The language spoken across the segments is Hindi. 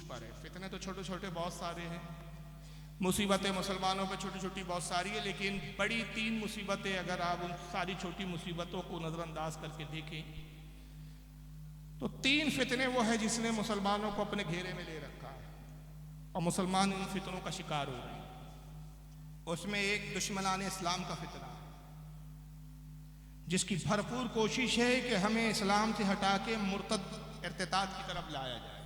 पर है। फितने तो छोटे छोटे बहुत सारे हैं, मुसीबतें मुसलमानों पे छोटी छोटी बहुत सारी है, लेकिन बड़ी तीन मुसीबतें अगर आप उन सारी छोटी मुसीबतों को नज़रअंदाज करके देखें तो तीन फितने वो है जिसने मुसलमानों को अपने घेरे में ले रखा है और मुसलमान इन फितनों का शिकार हो रहे हैं। उसमें एक दुश्मनान इस्लाम का फितना जिसकी भरपूर कोशिश है कि हमें इस्लाम से हटा के मुर्तद इर्तिदाद की तरफ लाया जाए,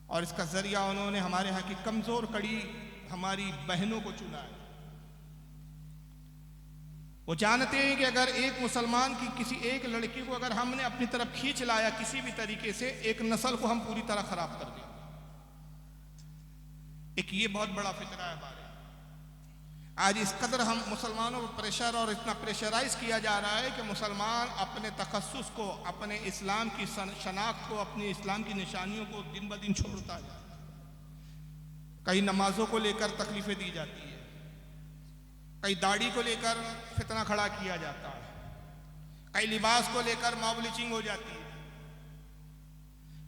और इसका जरिया उन्होंने हमारे यहाँ की कमजोर कड़ी हमारी बहनों को चुना है। वो जानते हैं कि अगर एक मुसलमान की किसी एक लड़की को अगर हमने अपनी तरफ खींच लाया किसी भी तरीके से, एक नस्ल को हम पूरी तरह खराब कर देंगे। एक ये बहुत बड़ा फितना है हमारे। आज इस कदर हम मुसलमानों पर प्रेशर और इतना प्रेशराइज किया जा रहा है कि मुसलमान अपने तखस्सुस को, अपने इस्लाम की शनाख्त को, अपनी इस्लाम की निशानियों को दिन ब दिन छोड़ता है। कई नमाजों को लेकर तकलीफें दी जाती है, कई दाढ़ी को लेकर फितना खड़ा किया जाता है, कई लिबास को लेकर मॉब लिंचिंग हो जाती है।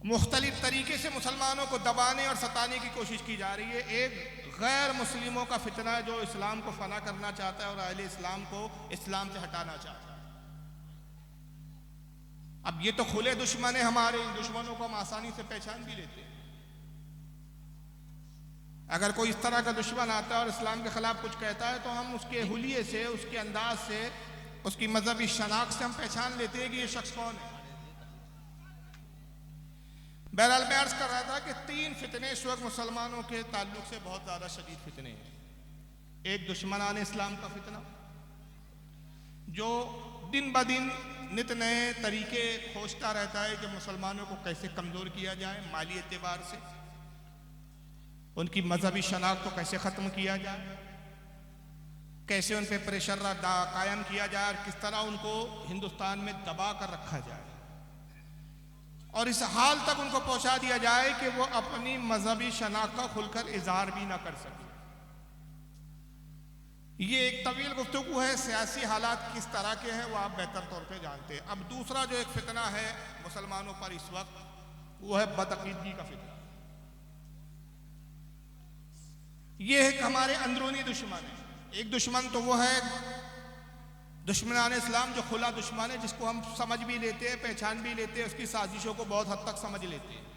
मुख्तलिफ तरीके से मुसलमानों को दबाने और सताने की कोशिश की जा रही है। एक गैर मुस्लिमों का फितना है जो इस्लाम को फना करना चाहता है और अहले इस्लाम को इस्लाम से हटाना चाहता है। अब ये तो खुले दुश्मन है हमारे, इन दुश्मनों को हम आसानी से पहचान भी लेते हैं। अगर कोई इस तरह का दुश्मन आता है और इस्लाम के खिलाफ कुछ कहता है तो हम उसके हुलिये से, उसके अंदाज से, उसकी मजहबी शनाख्त से हम पहचान लेते हैं कि ये शख्स कौन है। बहरहाल मैं अर्ज कर रहा था कि तीन फितने इस वक्त मुसलमानों के ताल्लुक से बहुत ज़्यादा शदीद फितने हैं। एक दुश्मनान इस्लाम का फितना जो दिन ब दिन नित नए तरीके खोजता रहता है कि मुसलमानों को कैसे कमज़ोर किया जाए, माली एतबार से उनकी मजहबी शनाख्त को कैसे ख़त्म किया जाए, कैसे उन पर प्रेशर कायम किया जाए और किस तरह उनको हिंदुस्तान में दबा कर रखा जाए और इस हाल तक उनको पहुंचा दिया जाए कि वो अपनी मजहबी शनाख्त का खुलकर इजहार भी ना कर सके। ये एक तवील गुफ्तगू है। सियासी हालात किस तरह के हैं वो आप बेहतर तौर पे जानते हैं। अब दूसरा जो एक फितना है मुसलमानों पर इस वक्त वो है बदअकीदगी का फितना। ये एक हमारे अंदरूनी दुश्मन है। एक दुश्मन तो वो है दुश्मनान इस्लाम जो खुला दुश्मन है, जिसको हम समझ भी लेते हैं, पहचान भी लेते हैं, उसकी साजिशों को बहुत हद तक समझ लेते हैं।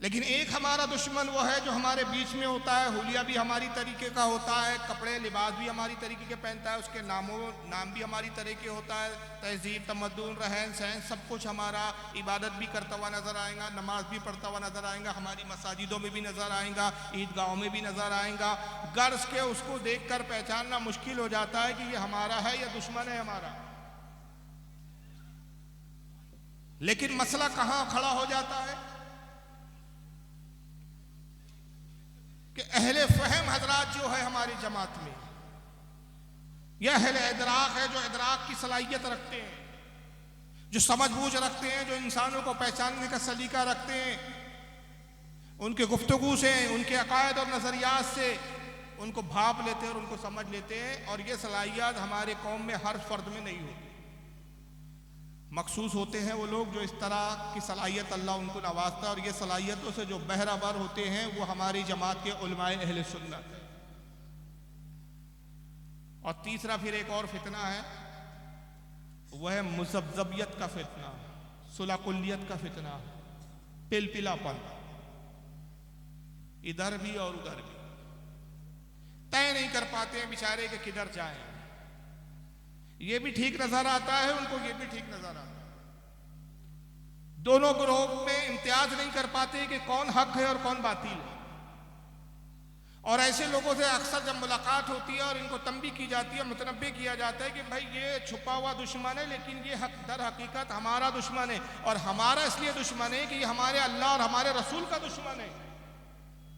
लेकिन एक हमारा दुश्मन वो है जो हमारे बीच में होता है, हुलिया भी हमारी तरीके का होता है, कपड़े लिबास भी हमारी तरीके के पहनता है, उसके नाम भी हमारी तरह के होता है, तहजीब तमद्दुन रहन सहन सब कुछ हमारा, इबादत भी करता हुआ नजर आएगा, नमाज भी पढ़ता हुआ नजर आएगा, हमारी मसाजिदों में भी नजर आएगा, ईदगाहों में भी नजर आएगा। गर्ज के उसको देख कर पहचानना मुश्किल हो जाता है कि ये हमारा है या दुश्मन है हमारा। लेकिन मसला कहां खड़ा हो जाता है कि अहले फहम हजरात जो है हमारी जमात में, यह अहले इदराक है जो इदराक की सलाहियत रखते हैं, जो समझ बूझ रखते हैं, जो इंसानों को पहचानने का सलीका रखते हैं, उनके गुफ्तगू से, उनके अकायद और नजरियात से उनको भाप लेते हैं और उनको समझ लेते हैं। और ये सलाहियत हमारे कौम में हर फर्द में नहीं होती। मखसूस होते हैं वो लोग जो इस तरह की सलाहियत अल्लाह उनको नवाजता है, और ये सलाहियतों से जो बहरावर होते हैं वो हमारी जमात के उलमाए अहले सुन्नत है। और तीसरा फिर एक और फितना है, वह है मुज़ब्ज़बियत का फितना, सुलाकुल्लियत का फितना, पिलपिलापन, इधर भी और उधर भी तय नहीं कर पाते हैं बेचारे के किधर जाएं। ये भी ठीक नजर आता है उनको, ये भी ठीक नजर आता है। दोनों ग्रोह में इम्तियाज नहीं कर पाते कि कौन हक है और कौन बातिल है। और ऐसे लोगों से अक्सर जब मुलाकात होती है और इनको तंबी की जाती है, मुतनब्बे किया जाता है कि भाई ये छुपा हुआ दुश्मन है, लेकिन ये हक दर हकीकत हमारा दुश्मन है। और हमारा इसलिए दुश्मन है कि ये हमारे अल्लाह और हमारे रसूल का दुश्मन है।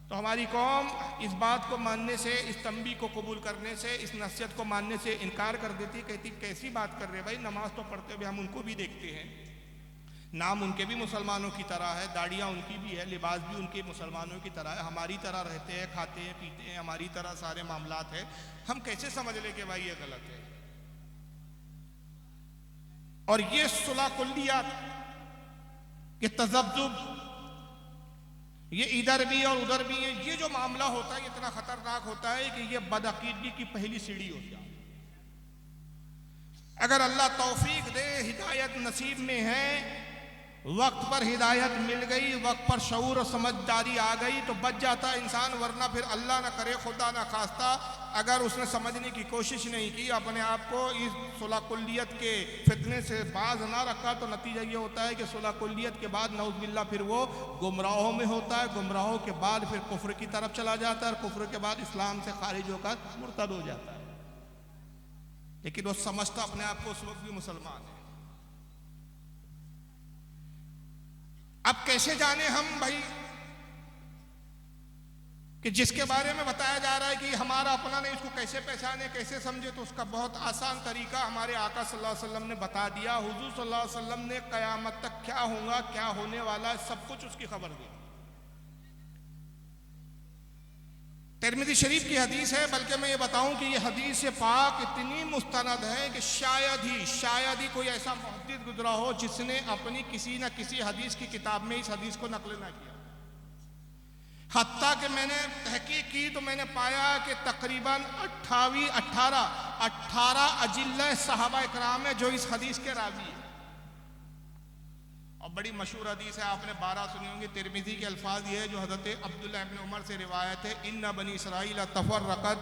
तो हमारी कौम इस बात को मानने से, इस तंबी को कबूल करने से, इस नसीहत को मानने से इनकार कर देती, कहती कैसी बात कर रहे भाई, नमाज तो पढ़ते हुए हम उनको भी देखते हैं, नाम उनके भी मुसलमानों की तरह है, दाढ़ियाँ उनकी भी है, लिबास भी उनके मुसलमानों की तरह है, हमारी तरह रहते हैं, खाते हैं, पीते हैं, हमारी तरह सारे मामलात है, हम कैसे समझ ले कि भाई ये गलत है। और ये सुलह कुल्लियात, ये तज़ब्ज़ुब, ये इधर भी और उधर भी है। ये जो मामला होता है इतना खतरनाक होता है कि ये बदअकीदगी की पहली सीढ़ी होती है। अगर अल्लाह तौफीक दे, हिदायत नसीब में है, वक्त पर हिदायत मिल गई, वक्त पर शऊर और समझदारी आ गई तो बच जाता है इंसान, वरना फिर अल्लाह ना करे, खुदा ना खास्ता, अगर उसने समझने की कोशिश नहीं की, अपने आप को इस सुलहकुल्लियत के फितने से बाज ना रखा, तो नतीजा ये होता है कि सुलहकुल्लियत के बाद नऊज़ुबिल्लाह फिर वो गुमराहों में होता है, गुमराहों के बाद फिर कुफ्र की तरफ चला जाता है, और कुफ्र के बाद इस्लाम से खारिज होकर मुर्तद हो जाता है। लेकिन वो समझता अपने आप को उस वक्त भी मुसलमान है। अब कैसे जाने हम भाई कि जिसके बारे में बताया जा रहा है कि हमारा अपना नहीं, इसको कैसे पहचाने, कैसे समझे? तो उसका बहुत आसान तरीका हमारे आका सल्लल्लाहु अलैहि वसल्लम ने बता दिया। हुजूर सल्लल्लाहु अलैहि वसल्लम ने क़यामत तक क्या होगा, क्या होने वाला है, सब कुछ उसकी खबर दी। तिरमिज़ी शरीफ की हदीस है, बल्कि मैं ये बताऊं कि ये हदीस पाक इतनी मुस्तनद है कि शायद ही कोई ऐसा मुहद्दिस गुजरा हो जिसने अपनी किसी न किसी हदीस की किताब में इस हदीस को नकल ना किया। हत्ता कि मैंने तहकीक की तो मैंने पाया कि तकरीबन 18 अजिल्ला सहाबा इकराम है जो इस हदीस के रावी है। और बड़ी मशहूर हदीस है, आपने 12 सुनी होंगी। तिरमिज़ी के अल्फाज ये है जो हज़रत अब्दुल्लाह इब्न उमर से रिवायत है, इन्ना बनी इसराइल तफर्रक़त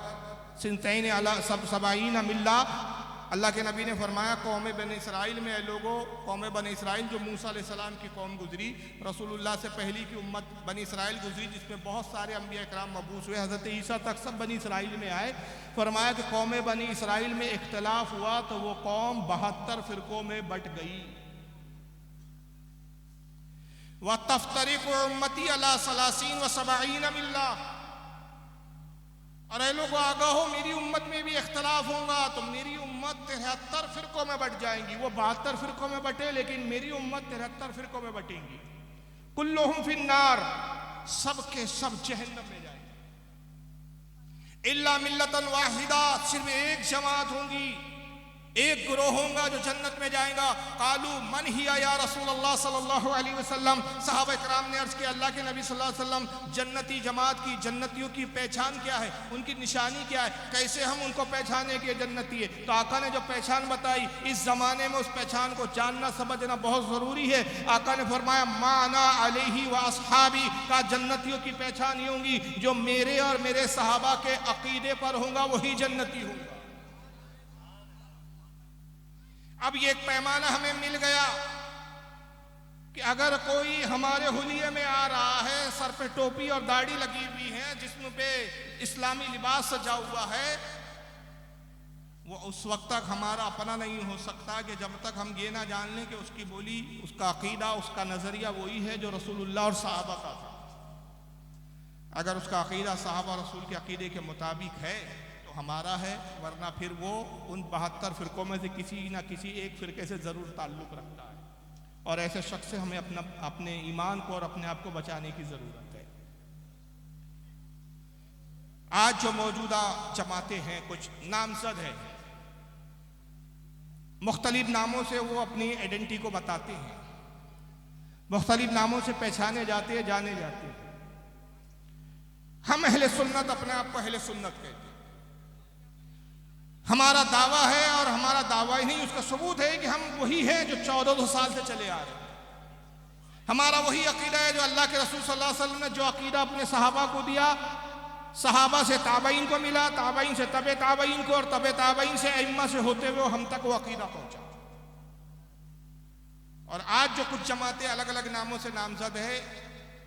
सिनतैन अला सबईन मिल्ला। अल्लाह के नबी ने फरमाया, कौम बनी इसराइल में लोगों, कौम बनी इसराइल जो मूसा अलैहिस्सलाम की कौम गुजरी, रसूलुल्लाह से पहली की उम्मत बनी इसराइल गुजरी जिसमें बहुत सारे अंबिया इकराम मबूस हुए, हज़रत ईसा तक सब बनी इसराइल में आए। फरमाया कि कौम बनी इसराइल में इख्तलाफ हुआ तो वो कौम 72 फ़िरक़ों में बट गई। व तफ्तरिक़ उम्मती अला सलासीन व सबईन मिल्ला। और लोगों आगा हो, मेरी उम्मत में भी इख्तलाफ होगा तो मेरी उम्मत 73 फ़िरक़ों में बट जाएंगी। वो 72 फ़िरक़ों में बटे, लेकिन मेरी उम्मत 73 फ़िरक़ों में बटेंगी। कुल्लुहुम फिन्नार, सब के सब जहन्नम में जाएंगे। इल्ला मिल्लतन वाहिदा, सिर्फ एक जमात होंगी, एक गिरोह होगा जो जन्नत में जाएगा। कालू मन हिया या रसूल अल्लाह सल्लल्लाहु अलैहि वसल्लम। सहाबा कराम ने अर्ज़ किया, अल्लाह के नबी सल्लल्लाहु अलैहि वसल्लम, जन्नती जमात की, जन्नतियों की पहचान क्या है, उनकी निशानी क्या है, कैसे हम उनको पहचाने कि जन्नती है? तो आका ने जो पहचान बताई, इस ज़माने में उस पहचान को जानना समझना बहुत ज़रूरी है। आका ने फरमाया, माना अलैहि व अस्हाबी, का जन्नतियों की पहचान ये होंगी जो मेरे और मेरे सहाबा के अकीदे पर होगा, वही जन्नती होगा। अब ये एक पैमाना हमें मिल गया कि अगर कोई हमारे हुलिये में आ रहा है, सर पे टोपी और दाढ़ी लगी हुई है, जिस्म पे इस्लामी लिबास सजा हुआ है, वो उस वक्त तक हमारा अपना नहीं हो सकता कि जब तक हम ये ना जान लें कि उसकी बोली, उसका अकीदा, उसका नज़रिया वही है जो रसूलुल्लाह और सहाबा का था। अगर उसका अकीदा सहाबा रसूल के अकीदे के मुताबिक है तो हमारा है, वरना फिर वो उन 72 फ़िरक़ों में से किसी ना किसी एक फ़िरक़े से ज़रूर ताल्लुक़ रखता है। और ऐसे शख्स से हमें अपने ईमान को और अपने आप को बचाने की ज़रूरत है। आज जो मौजूदा जमातें हैं, कुछ नामज़द है, मुख्तलिफ नामों से वो अपनी आइडेंटिटी को बताते हैं, मुख्तलिफ नामों से पहचाने जाते हैं, जाने जाते हैं। हम अहले सुन्नत अपने आप को अहले सुन्नत कहते हैं। हमारा दावा है, और हमारा दावा ही नहीं, उसका सबूत है कि हम वही हैं जो 1400 साल से चले आ रहे हैं। हमारा वही अकीदा है जो अल्लाह के रसूल सल्लल्लाहु अलैहि वसल्लम ने जो अकीदा अपने सहाबा को दिया, सहाबा से ताबईन को मिला, ताबईन से तबे ताबईन को, और तबे ताबईन से अइम्मा से होते हुए हम तक वो अकीदा पहुंचा। और आज जो कुछ जमातें अलग अलग नामों से नामजद है,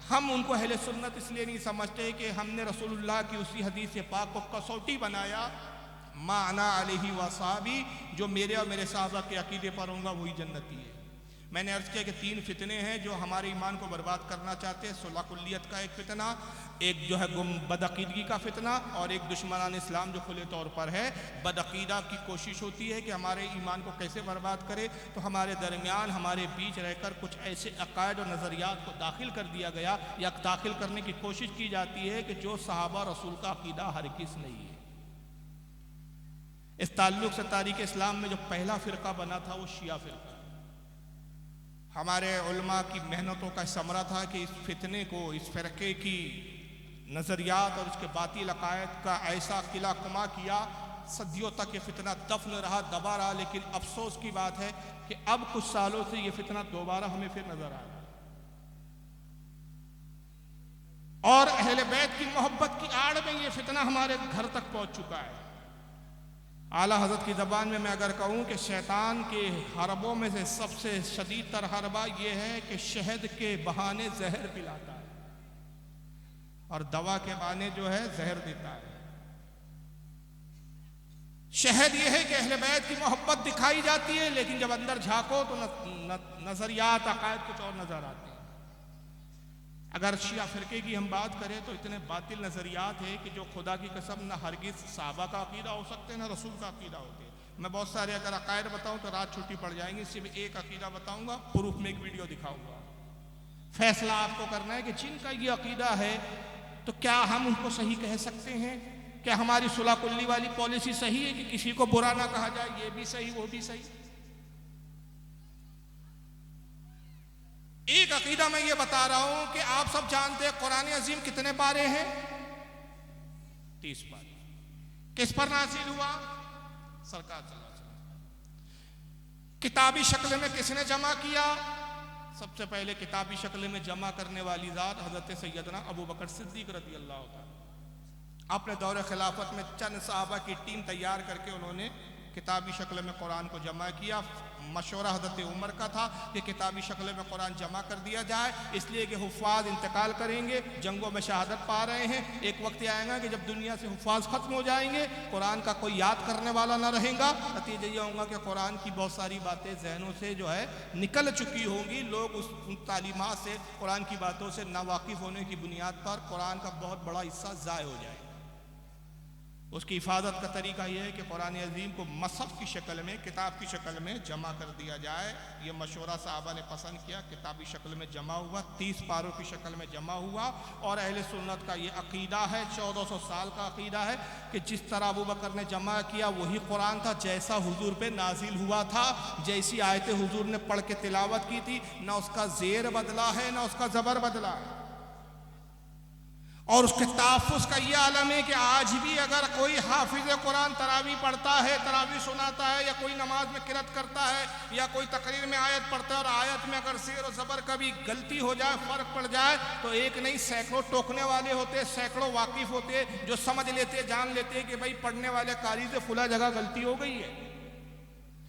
हम उनको अहले सुन्नत इसलिए नहीं समझते कि हमने रसूलुल्लाह की उसी हदीस पाक को कसौटी बनाया, माना अलैहि वसाबी, जो मेरे और मेरे साहबा के अकीदे पर होगा वही जन्नती है। मैंने अर्ज़ किया कि 3 फितने हैं जो हमारे ईमान को बर्बाद करना चाहते हैं। सुलहकुल्लियत का एक फितना, एक जो है बदअकीदगी का फितना, और एक दुश्मनान इस्लाम जो खुले तौर पर है। बदअकीदा की कोशिश होती है कि हमारे ईमान को कैसे बर्बाद करे, तो हमारे दरमियान, हमारे बीच रहकर कुछ ऐसे अकायद और नज़रियात को दाखिल कर दिया गया, या दाखिल करने की कोशिश की जाती है कि जो सहाबा रसूल का अकीदा हरगिज़ नहीं है। इस ताल्लुक़ से तारीख़ इस्लाम में जो पहला फ़िरका बना था वो शिया फ़िरका। हमारे उलमा की मेहनतों का समरा था कि इस फितने को, इस फ़िरक़े की नज़रियात और इसके बातिल अक़ायद का ऐसा किला कुमा किया, सदियों तक ये फितना दफन रहा, दबा रहा। लेकिन अफसोस की बात है कि अब कुछ सालों से ये फितना दोबारा हमें फिर नजर आ रहा है और अहले बैत की मोहब्बत की आड़ में ये फितना हमारे घर तक पहुंच चुका है। आला हज़रत की ज़बान में मैं अगर कहूँ कि शैतान के हरबों में से सबसे शदीद तर हरबा ये है कि शहद के बहाने जहर पिलाता है और दवा के बहाने जो है जहर देता है। शहद ये है कि अहले बैत की मोहब्बत दिखाई जाती है, लेकिन जब अंदर झांको तो नजरियात अकायद कुछ और नजर आते हैं। अगर शिया फिरके की हम बात करें तो इतने बातिल नजरियात है कि जो खुदा की कसम न हरगिज साहबा का अकीदा हो सकते हैं, न रसूल का अकीदा होते हैं। मैं बहुत सारे अगर अकायद बताऊं तो रात छुट्टी पड़ जाएंगी, सिर्फ एक अकीदा बताऊंगा, प्रूफ में एक वीडियो दिखाऊंगा। फैसला आपको करना है कि जिनका ये अकीदा है तो क्या हम उनको सही कह सकते हैं? क्या हमारी सुलह कुल्ली वाली पॉलिसी सही है कि किसी को बुरा ना कहा जाए, ये भी सही वो भी सही? एक अकीदा मैं ये बता रहा हूं कि आप सब जानते हैं कुरान अजीम कितने पारे हैं? 30 पारे। किस पर नाज़िल हुआ? सरकार सल्लल्लाहु अलैहि वसल्लम। किताबी शक्ल में किसने जमा किया? सबसे पहले किताबी शक्ल में जमा करने वाली ज़ात हज़रत सैयदना अबू बकर सिद्दीक़ रज़ी अल्लाह तआला। अपने दौरे खिलाफत में चंद सहाबा की टीम तैयार करके उन्होंने किताबी शक्ल में कुरान को जमा किया। मशवरा हज़रत उमर का था कि किताबी शक्ल में कुरान जमा कर दिया जाए, इसलिए कि हुफ़ाज़ इंतकाल करेंगे, जंगों में शहादत पा रहे हैं। एक वक्त आएगा कि जब दुनिया से हुफ़ाज़ ख़त्म हो जाएंगे, कुरान का कोई याद करने वाला ना रहेगा। नतीजा ये होगा कि कुरान की बहुत सारी बातें जहनों से जो है निकल चुकी होंगी। लोग उन तालीमात से, कुरान की बातों से नावाकिफ़ होने की बुनियाद पर कुरान का बहुत बड़ा हिस्सा ज़ाय हो जाएगा। उसकी हिफाजत का तरीका यह है कि कुरान अजीम को मसहफ़ की शक्ल में, किताब की शक्ल में जमा कर दिया जाए। ये मशवरा साहबा ने पसंद किया, किताबी शक्ल में जमा हुआ, 30 पारों की शक्ल में जमा हुआ। और अहले सुन्नत का ये अकीदा है, 1400 साल का अकीदा है कि जिस तरह अबू बकर ने जमा किया वही कुरान था, जैसा हुजूर पे नाजिल हुआ था, जैसी आयतें हुजूर ने पढ़ के तिलावत की थी, ना उसका ज़ेर बदला है ना उसका ज़बर बदला है। और उसके तहफ़्फ़ुज़ का यह आलम है कि आज भी अगर कोई हाफिज़ कुरान तरावी पढ़ता है, तरावी सुनाता है, या कोई नमाज में किरत करता है, या कोई तकरीर में आयत पढ़ता है और आयत में अगर शेर और ज़बर का भी गलती हो जाए, फ़र्क पड़ जाए, तो एक नहीं सैकड़ों टोकने वाले होते, सैकड़ों वाकिफ़ होते जो समझ लेते, जान लेते कि भाई पढ़ने वाले कारी से फुला जगह गलती हो गई है,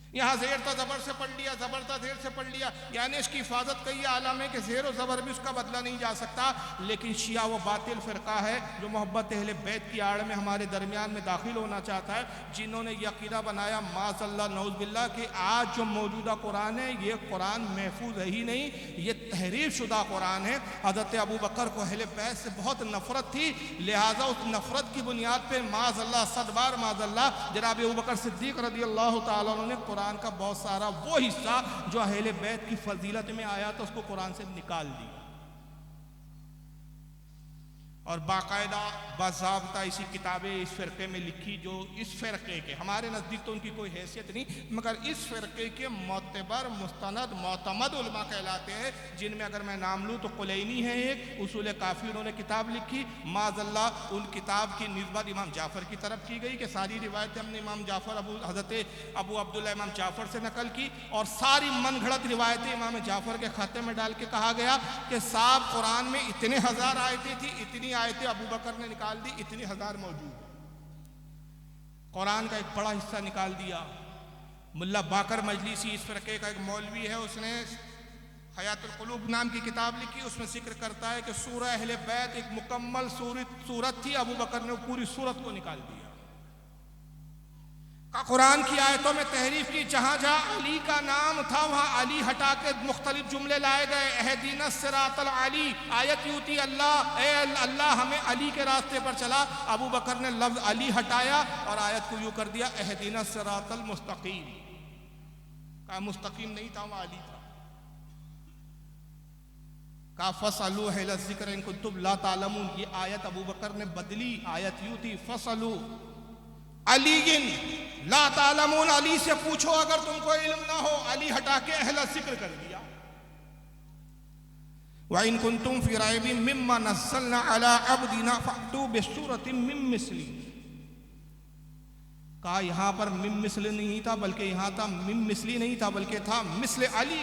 यहाँ ज़ेर था ज़बर से पढ़ लिया, ज़बर था ज़ेर से पढ़ लिया। यानी इसकी हिफाजत का ये आलम है कि ज़ेर और ज़बर भी उसका बदला नहीं जा सकता। लेकिन शिया वो बातिल फ़िरका है जो मोहब्बत अहले बैत की आड़ में हमारे दरमियान में दाखिल होना चाहता है, जिन्होंने ये अक़ीदा बनाया माज़अल्लाह नऊज़ कि आज जो मौजूदा कुरान है ये कुरान महफूज है ही नहीं, ये तहरीफ शुदा कुरान है। हज़रत अबू बकर को अहले बैत से बहुत नफ़रत थी, लिहाजा उस नफ़रत की बुनियाद पर माज़अल्लाह, सदबार माज़अल्लाह, जनाब अबू बकर सिद्दीक़ रज़ी अल्लाह तआला अन्हु ने कुरान का बहुत सारा वो हिस्सा जो अहले बैत की फजीलत में आया तो उसको कुरान से निकाल दिया और बाकायदा बाज़ाब्ता ऐसी किताबें इस फ़िरक़े में लिखी जो इस फ़िरक़े के, हमारे नज़दीक तो उनकी कोई हैसियत नहीं, मगर इस फ़िरक़े के मोतबर, मुस्तनद, मोतमद उलमा कहलाते हैं, जिनमें अगर मैं नाम लूँ तो कुलैनी है एक, उसूल काफ़ी उन्होंने किताब लिखी। माज़अल्लाह उन किताब की निस्बत इमाम जाफ़र की तरफ की गई कि सारी रिवायतें हमने इमाम जाफ़र हज़रत अबू अब्दुल्लाह इमाम जाफ़र से नकल की, और सारी मनगढ़ंत रिवायतें इमाम जाफ़र के खाते में डाल के कहा गया कि साहब कुरान में इतने हज़ार आयतें थी, इतनी आयतें अबू बकर ने निकाल दी, इतनी हज़ार मौजूद है। कुरान का एक बड़ा हिस्सा निकाल दिया। मुल्ला बाकर मजलिसी इस फ़िरक़े का एक मौलवी है, उसने हयातुल क़ुलूब नाम की किताब लिखी, उसमें जिक्र करता है कि सूरह अहले बैत एक मुकम्मल सूरत थी, अबू बकर ने पूरी सूरत को निकाल दिया। कुरान की आयतों में तहरीफ की, जहाँ जहाँ अली का नाम था वहाँ अली हटा के मुख्तलिफ जुमले लाए गए। अहदीना सिरातल अली, आयत यूती अल्लाह, ए अल्लाह हमें अली के रास्ते पर चला। अबू बकर ने लफ्ज़ अली हटाया और आयत को यूँ कर दिया अहदीना सिरातल मुस्तकीम। कहा मुस्तकीम नहीं था, वहाँ अली था। कहा फसलू अहल ज़िक्र इन कुंतुम ला तालमून, ये आयत अबू बकर ने बदली, आयत यूँ थी फसलू अलीगिन ला तालमून, अली से पूछो अगर तुमको इल्म ना हो, अली हटा के अहल ज़िक्र कर दिया। व इन कुंतुम फी रैबिम मिम्मा नज़्ज़लना अला अब्दिना फअतू बिसूरतिम मिन मिस्ली। कहा यहां पर मिम मिस्ल नहीं था, बल्कि यहां था मिम मिस्ली नहीं था, बल्कि था मिस्ल अली,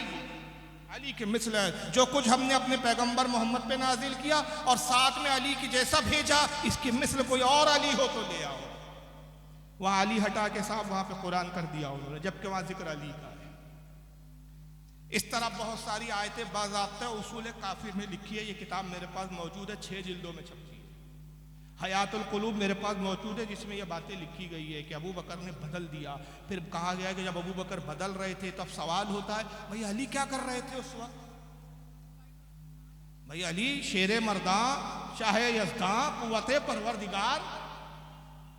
अली के मिस्ल है। जो कुछ हमने अपने पैगंबर मोहम्मद पे नाजिल किया और साथ में अली की जैसा भेजा, इसकी मिस्ल कोई और अली हो तो ले आओ। वहां अली हटा के साहब वहां पे कुरान कर दिया उन्होंने, जबकि वहां जिक्र अली का है। इस तरह बहुत सारी आयतें बाज़ाब्ता उसूल काफिर में लिखी है। ये किताब मेरे पास मौजूद है, 6 जिल्दों में छपी है। हयातुल कुलूब मेरे पास मौजूद है, जिसमें ये बातें लिखी गई है कि अबू बकर ने बदल दिया। फिर कहा गया कि जब अबू बकर बदल रहे थे तब सवाल होता है भाई अली क्या कर रहे थे उस वक्त? भाई अली शेर मर्दा, शाहे यज़दा, कुव्वते परवरदिगार,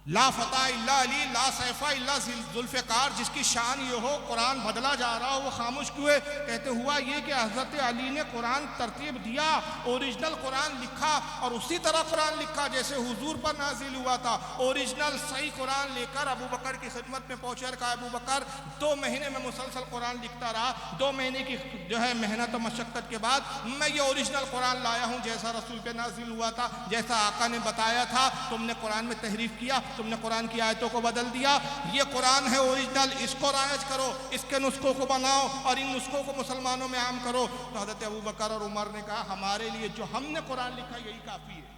ला फता इल्ला अली, ला सैफा इल्ला जुल्फ़िकार, जिसकी शान ये हो कुरान बदला जा रहा हो, वो खामोश क्यों है? कहते हुआ ये कि हज़रत अली ने कुरान तरतीब दिया, ओरिजिनल कुरान लिखा और उसी तरह कुरान लिखा जैसे हुजूर पर नाजिल हुआ था। ओरिजिनल सही कुरान लेकर अबू बकर की खिदमत में पहुंचे और कहा अबू बकर 2 महीने में मुसलसल कुरान लिखता रहा, 2 महीने की जो है मेहनत और मशक्क़त के बाद मैं ये ओरिजिनल कुरान लाया हूँ जैसा रसूल पे नाजिल हुआ था, जैसा आका ने बताया था। तुमने कुरान में तहरीफ किया, तुमने कुरान की आयतों को बदल दिया। ये कुरान है ओरिजिनल, इसको रायज करो, इसके नुस्खों को बनाओ और इन नुस्खों को मुसलमानों में आम करो। तो हज़रत अबू बकर और उमर ने कहा हमारे लिए जो हमने कुरान लिखा यही काफ़ी है।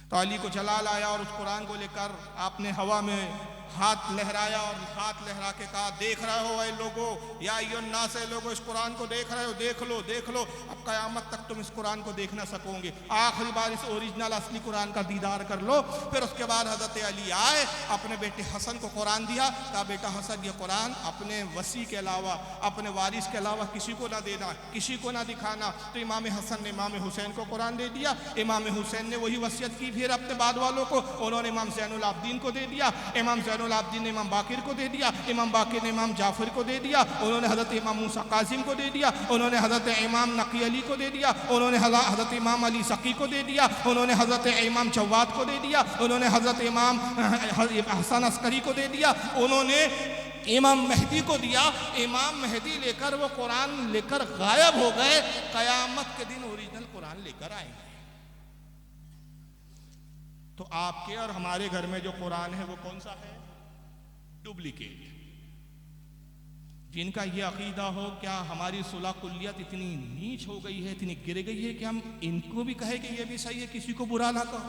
तो अली को जलाल आया और उस कुरान को लेकर आपने हवा में हाथ लहराया और हाथ लहरा के कहा देख रहे हो ऐ लोगो, या अय्युन्नास से लोगो, इस कुरान को देख रहे हो, देख लो देख लो, अब क़यामत तक तुम इस कुरान को देख ना सकोगे। आखिरी बार इस ओरिजिनल असली कुरान का दीदार कर लो। फिर उसके बाद हज़रत अली आए, अपने बेटे हसन को कुरान दिया, कहा बेटा हसन ये कुरान अपने वसी के अलावा, अपने वारिस के अलावा किसी को ना देना, किसी को ना दिखाना। तो इमाम हसन ने इमाम हुसैन को कुरान दे दिया। इमाम हुसैन ने वही वसीयत की फिर अपने बाद वालों को, उन्होंने इमाम ज़ैनुल आबिदीन को दे दिया, इमाम ज़ैनुल आबिदीन ने इमाम बाकिर को दे दिया, इमाम बाकिर ने इमाम जाफर को दे दिया, उन्होंने हज़रत इमाम मूसा कासिम को दे दिया, उन्होंने हज़रत इमाम नकी अली को दे दिया, उन्होंने हज़रत इमाम अली सकी को दे दिया, उन्होंने हज़रत इमाम जवाद को दे दिया, उन्होंने हज़रत इमाम हसन अस्करी को दे दिया, उन्होंने इमाम मेहदी को दिया। इमाम मेहदी लेकर वो कुरान लेकर गायब हो गए। क़यामत के दिन ओरिजिनल कुरान लेकर आएंगे। तो आपके और हमारे घर में जो कुरान है वो कौन सा है? डुप्लीकेट। जिनका ये अकीदा हो क्या हमारी सुलह कुल्लियत इतनी नीच हो गई है, इतनी गिर गई है कि हम इनको भी कहे कि ये भी सही है, किसी को बुरा ना कहो।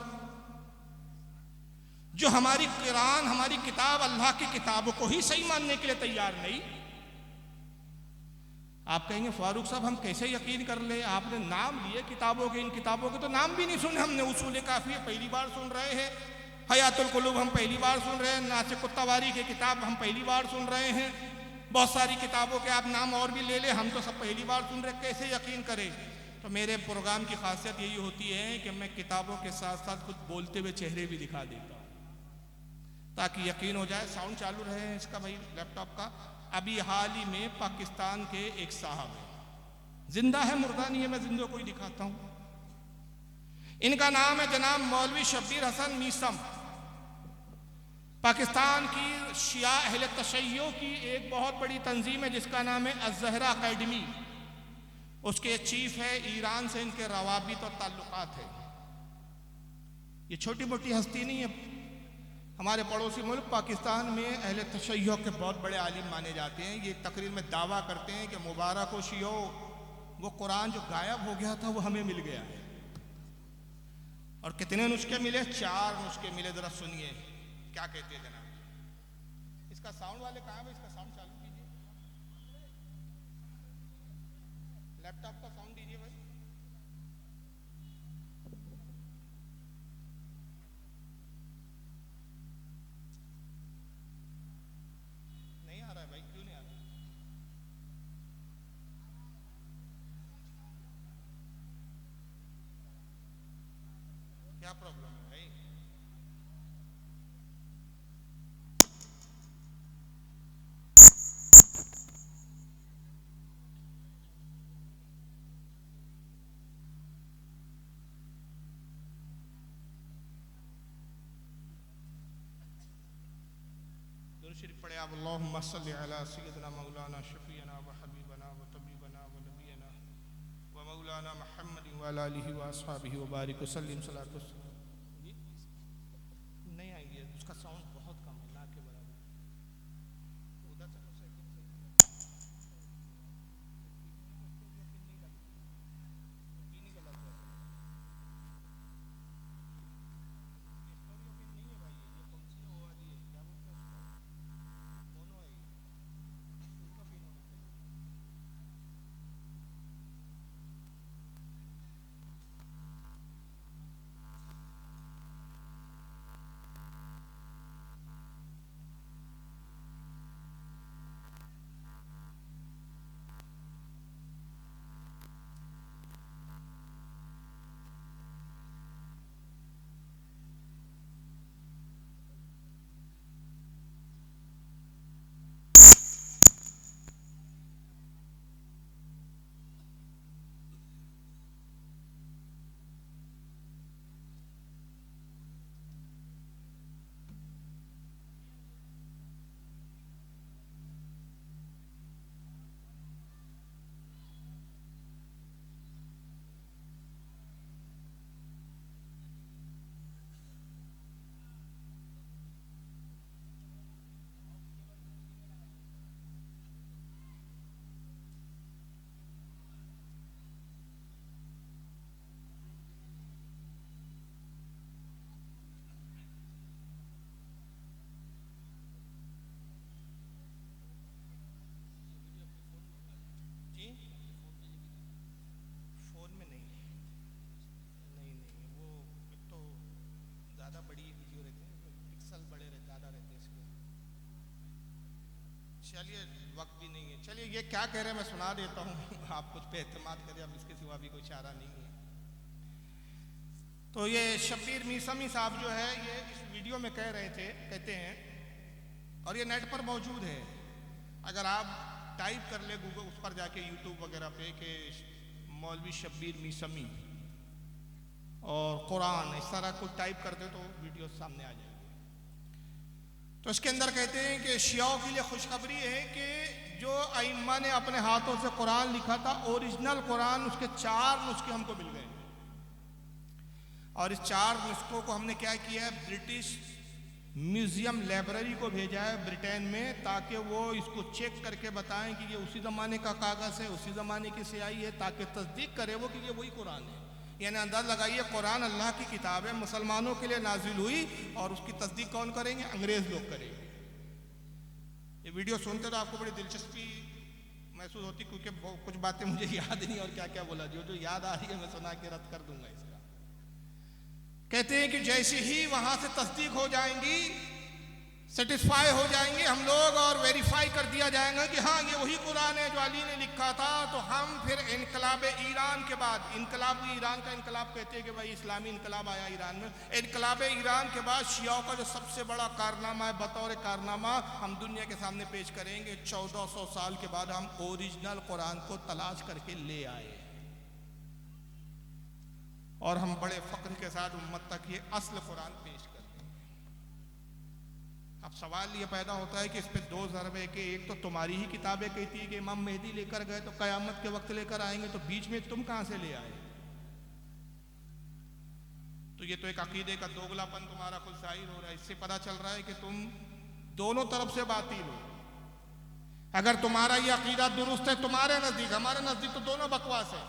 जो हमारी कुरान, हमारी किताब, अल्लाह की किताबों को ही सही मानने के लिए तैयार नहीं। आप कहेंगे फारूक साहब हम कैसे यकीन कर ले, आपने नाम लिए किताबों के, इन किताबों के तो नाम भी नहीं सुने हमने। उसूल काफिया पहली बार सुन रहे हैं, हयातुल कुलूब हम पहली बार सुन रहे हैं, नासिकुत तवारीख की किताब हम पहली बार सुन रहे हैं, बहुत सारी किताबों के आप नाम और भी ले ले, हम तो सब पहली बार सुन रहे, कैसे यकीन करें। तो मेरे प्रोग्राम की खासियत यही होती है कि मैं किताबों के साथ साथ कुछ बोलते हुए चेहरे भी दिखा देता हूँ ताकि यकीन हो जाए। साउंड चालू रहे इसका भाई लैपटॉप का। अभी हाल ही में पाकिस्तान के एक साहब है, जिंदा है मुर्दा नहीं है, मैं जिंदों को ही दिखाता हूँ। इनका नाम है जनाब मौलवी शब्बीर हसन मीसम। पाकिस्तान की शिया अहले तशय्यो की एक बहुत बड़ी तंजीम है जिसका नाम है अज़हरा अकेडमी। उसके चीफ है, ईरान से इनके रवाबित और ताल्लुकात है। ये छोटी मोटी हस्ती नहीं है। हमारे पड़ोसी मुल्क पाकिस्तान में अहले तशय्यो के बहुत बड़े आलिम माने जाते हैं। ये तकरीर में दावा करते हैं कि मुबारक हो शियो, वो कुरान जो गायब हो गया था वो हमें मिल गया है। और कितने नुस्खे मिले? 4 नुस्खे मिले। जरा सुनिए क्या कहते हैं जनाब। इसका साउंड वाले कहाँ है? इसका साउंड चालू कीजिए, लैपटॉप का साउंड दीजिए भाई। नहीं आ रहा है भाई, क्यों नहीं आ रहा? क्या प्रॉब्लम है भाई? शरीफ पढ़े आप अल्लाहुम्मा सल्लि अला सय्यिदिना मौलाना शफीना व हबीबना व तबीबना व नबीना व मौलाना मौलाना मुहम्मद व अला आलिहि व अस्हाबिहि व बारिक वसल्लम सलातो नहीं आएंगे, उसका साउंड बहुत कम है, ना के बराबर। उधर से तो चलिए वक्त भी नहीं है। चलिए ये क्या कह रहे हैं मैं सुना देता हूँ, आप कुछ पे एतमाद करिए, अब इसके सिवा भी कोई चारा नहीं है। तो ये शब्बीर मीसमी साहब जो है ये इस वीडियो में कह रहे थे, कहते हैं, और ये नेट पर मौजूद है, अगर आप टाइप कर ले गूगल उस पर जाके यूट्यूब वगैरह पे कि मौलवी शब्बीर मीसमी और कुरान इस तरह कुछ टाइप कर दे तो वीडियो सामने आ जाएगी। तो इसके अंदर कहते हैं कि शियाओं के लिए खुशखबरी है कि जो अइम्मा ने अपने हाथों से कुरान लिखा था, ओरिजिनल कुरान, उसके 4 नुस्खे हमको मिल गए, और इस 4 नुस्खों को हमने क्या किया है, ब्रिटिश म्यूजियम लाइब्रेरी को भेजा है ब्रिटेन में, ताकि वो इसको चेक करके बताएं कि ये उसी ज़माने का कागज़ है, उसी ज़माने की स्याही है, ताकि तस्दीक करे वो कि ये वही कुरान है। यानी अंदाज लगाइए, कुरान अल्लाह की किताब है, मुसलमानों के लिए नाजिल हुई, और उसकी तस्दीक कौन करेंगे, अंग्रेज लोग करेंगे। ये वीडियो सुनते तो आपको बड़ी दिलचस्पी महसूस होती, क्योंकि कुछ बातें मुझे याद नहीं, और क्या क्या बोला, जो याद आ रही है मैं सुना के रद्द कर दूंगा इसका। कहते हैं कि जैसे ही वहां से तस्दीक हो जाएंगी, सेटिस्फाई हो जाएंगे हम लोग, और वेरीफाई कर दिया जाएगा कि हाँ ये वही कुरान है जो अली ने लिखा था, तो हम फिर इनकलाब ईरान के बाद, इनकलाब ईरान का इनकलाब कहते हैं कि भाई इस्लामी इनकलाब आया ईरान में, इनकलाब ईरान के बाद शियाओं का जो सबसे बड़ा कारनामा है, बतौर कारनामा हम दुनिया के सामने पेश करेंगे। 1400 साल के बाद हम ओरिजिनल कुरान को तलाश करके ले आए, और हम बड़े फख्र के साथ उम्मत तक ये असल कुरान पेश करते हैं। अब सवाल ये पैदा होता है कि इस पे 2 ज़रब है कि एक तो तुम्हारी ही किताबें कहती है कि इमाम मेहदी लेकर गए तो क़यामत के वक्त लेकर आएंगे, तो बीच में तुम कहां से ले आए? तो ये तो एक अकीदे का दोगलापन तुम्हारा खुद जाहिर हो रहा है। इससे पता चल रहा है कि तुम दोनों तरफ से बातिल हो। अगर तुम्हारा ये अकीदा दुरुस्त है तुम्हारे नजदीक, हमारे नजदीक तो दोनों बकवास है।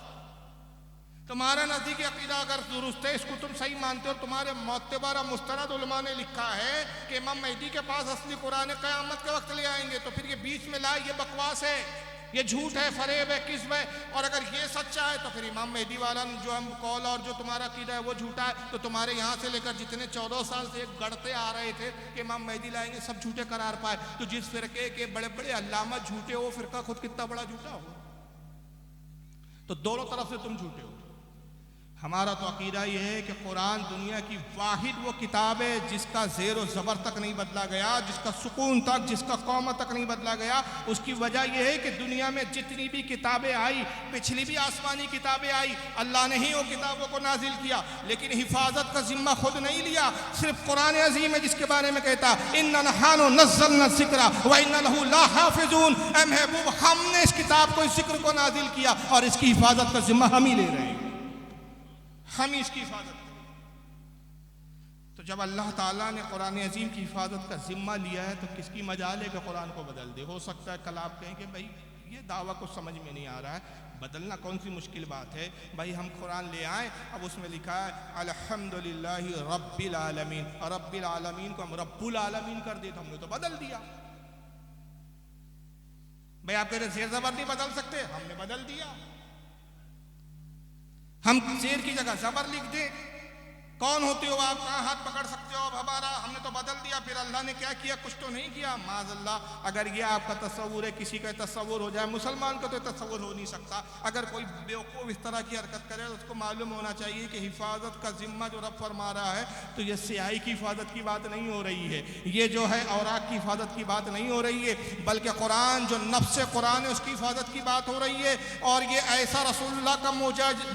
तुम्हारा नजदीक अकीदा अगर दुरुस्त है, इसको तुम सही मानते हो, तुम्हारे मोतबर और मुस्तनद उलमा ने लिखा है कि इमाम मेहदी के पास असली कुरान क़यामत के वक्त ले आएंगे, तो फिर ये बीच में लाए ये बकवास है, ये झूठ है, फरेब है, किस्म है। और अगर ये सच्चा है तो फिर इमाम मेहदी वाला जो हम कौल और जो तुम्हारा अकीदा है वो झूठा है। तो तुम्हारे यहाँ से लेकर जितने 14 साल से गढ़ते आ रहे थे कि इमाम मेहदी लाएंगे, सब झूठे करार पाए। तो जिस फिरके के बड़े बड़े अल्लामा झूठे हो, फिरका खुद कितना बड़ा झूठा हो। तो दोनों तरफ से तुम झूठे हो। हमारा तो अकीदा ये है कि कुरान दुनिया की वाहिद वो किताब है जिसका ज़ेर व ज़बर तक नहीं बदला गया, जिसका सुकून तक, जिसका कौमा तक नहीं बदला गया। उसकी वजह यह है कि दुनिया में जितनी भी किताबें आई, पिछली भी आसमानी किताबें आई, अल्लाह ने ही वो किताबों को नाजिल किया, लेकिन हिफाजत का जिम्मा खुद नहीं लिया। सिर्फ कुरान अज़ीम है जिसके बारे में कहता इन्ना नहनु नज़्ज़लना ज़िक्रा व इन्ना लहू लहाफ़िज़ून। ऐ महबूब, हमने इस किताब को, इस जिक्र को नाजिल किया और इसकी हिफाजत का जिम्मा हम ही ले रहे हैं, हम ही इसकी हिफाजत करें। तो जब अल्लाह ताला ने कुरान अज़ीम की हिफाजत का जिम्मा लिया है तो किसकी मजाल है कि कुरान को बदल दे। हो सकता है कल आप कहें कि भाई ये दावा कुछ समझ में नहीं आ रहा है, बदलना कौन सी मुश्किल बात है। भाई हम कुरान ले आए, अब उसमें लिखा है अल्हम्दुलिल्लाहि रब्बिल आलमीन, और रब्बिल आलमीन को हम रब्बुल आलमीन कर दे तो हमने तो बदल दिया। भाई आप कह रहे ज़ेर ज़बर नहीं बदल सकते, हमने बदल दिया। हम ज़ेर की जगह ज़बर लिख दें, कौन होते हो आप, कहाँ हाथ पकड़ सकते हो आप हमारा, हमने तो बदल दिया। फिर अल्लाह ने क्या किया, कुछ तो नहीं किया। माज़अल्लाह, अगर ये आपका तस्वुर है, किसी का तस्वुर हो जाए, मुसलमान का तो तस्वुर हो नहीं सकता। अगर कोई बेवकूफ़ इस तरह की हरकत करे तो उसको मालूम होना चाहिए कि हिफाजत का जिम्मा जो रब फरमा रहा है, तो ये स्याही की हिफाजत की बात नहीं हो रही है, ये जो है औराक की हिफाजत की बात नहीं हो रही है, बल्कि कुरान जो नफ्स कुरान है उसकी हिफाजत की बात हो रही है। और ये ऐसा रसूलुल्लाह का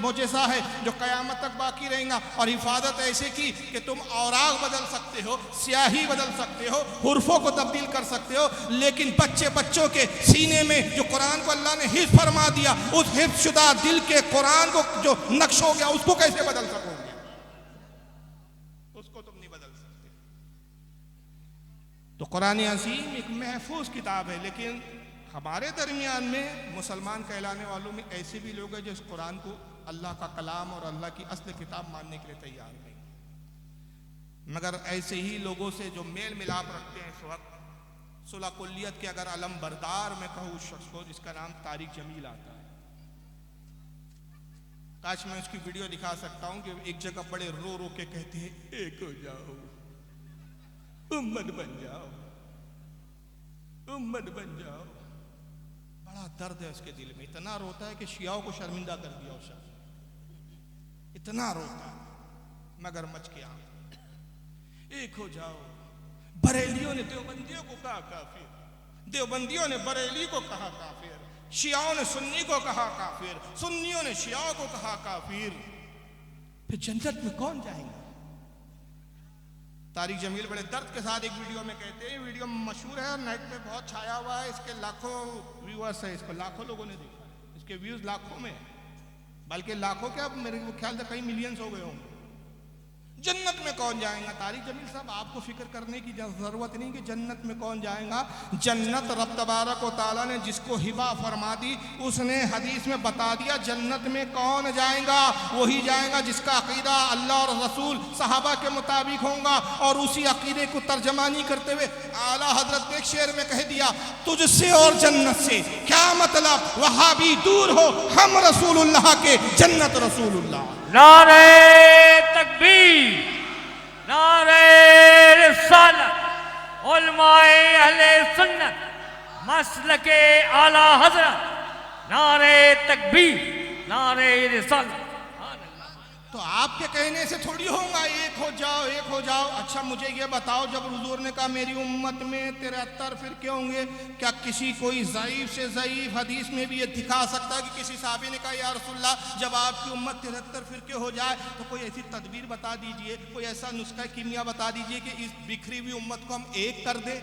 मोजेज़ा है जो क़यामत तक बाकी रहेगा। और हिफाजत ऐसे की कि तुम औराक बदल सकते हो, स्याही बदल सकते हो, हुर्फों को तब्दील कर सकते हो, लेकिन बच्चों के सीने में जो कुरान को अल्लाह ने हिफ्ज़ फरमा दिया, उस हिफ्ज़ शुदा दिल के कुरान को जो नक्श हो गया उसको कैसे बदल सकोगे, उसको तुम नहीं बदल सकते। तो कुरान अज़ीम एक महफूज किताब है, लेकिन हमारे दरमियान में मुसलमान कहलाने वालों में ऐसे भी लोग हैं जो इस कुरान को अल्लाह का कलाम और अल्लाह की असली किताब मानने के लिए तैयार नहीं। मगर ऐसे ही लोगों से जो मेल मिलाप रखते हैं इस वक्त, सुलह कुल्लियत के अगर अलम बरदार में कहूँ उस शख्स को जिसका नाम तारिक जमील आता है, काश मैं उसकी वीडियो दिखा सकता हूँ कि एक जगह बड़े रो रो के कहते हैं एक हो जाओ, उम्मत बन जाओ, उम्मत बन जाओ। बड़ा दर्द है उसके दिल में, इतना रोता है कि शियाओं को शर्मिंदा कर दिया उस शख्स, इतना रोता है। मगर मच के आप एक हो जाओ। बरेलियों ने देवबंदियों को कहा काफिर, देवबंदियों ने बरेली को कहा काफिर, शियाओं ने सुन्नी को कहा काफिर, सुन्नियों ने शियाओं को कहा काफिर। फिर जन्नत में कौन जाएगा? तारिक जमील बड़े दर्द के साथ एक वीडियो में कहते हैं, वीडियो मशहूर है, नेट पे बहुत छाया हुआ है, इसके लाखों व्यूअर्स है, इसको लाखों लोगों ने देखा, इसके व्यूज लाखों में, बल्कि लाखों क्या, मेरे ख्याल से कई मिलियंस हो गए होंगे। जन्नत में कौन जाएगा? तारिक जमील साहब, आपको फिक्र करने की जरूरत नहीं कि जन्नत में कौन जाएगा। जन्नत रब तबारक व तआला ने जिसको हिबा फरमा दी, उसने हदीस में बता दिया जन्नत में कौन जाएगा। वही जाएगा जिसका अकीदा अल्लाह और रसूल सहाबा के मुताबिक होगा। और उसी अकीदे को तर्जमानी करते हुए आला हजरत ने एक शेर में कह दिया, तुझसे और जन्नत से क्या मतलब, वहां भी दूर हो, हम रसूलुल्लाह के, जन्नत रसूलुल्लाह। नारे तकबीर, नारे रिसालत, उलमाए अहले सुन्नत, मसलके आला हजरत, नारे तकबीर, नारे रिसालत। तो आपके कहने से थोड़ी होगा एक हो जाओ, एक हो जाओ। अच्छा मुझे ये बताओ, जब हुजूर ने कहा मेरी उम्मत में 73 फिरके होंगे, क्या किसी कोई ज़ईफ से ज़ईफ हदीस में भी ये दिखा सकता है कि किसी साहबी ने कहा या रसूलल्लाह जब आपकी उम्मत 73 फिरके हो जाए तो कोई ऐसी तदबीर बता दीजिए, कोई ऐसा नुस्खा कीमिया बता दीजिए कि इस बिखरी हुई उम्मत को हम एक कर दे।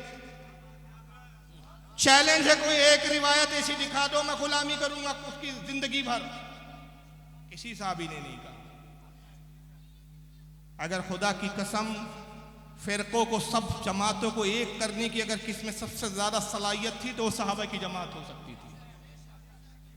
चैलेंज है, कोई एक रिवायत ऐसी दिखा दो, मैं गुलामी करूंगा उसकी जिंदगी भर। किसी साहबी ने नहीं कहा। अगर खुदा की कसम फ़िरक़ों को, सब जमातों को एक करने की अगर किसमें सबसे ज़्यादा सलाहियत थी तो वो सहाबा की जमात हो सकती थी।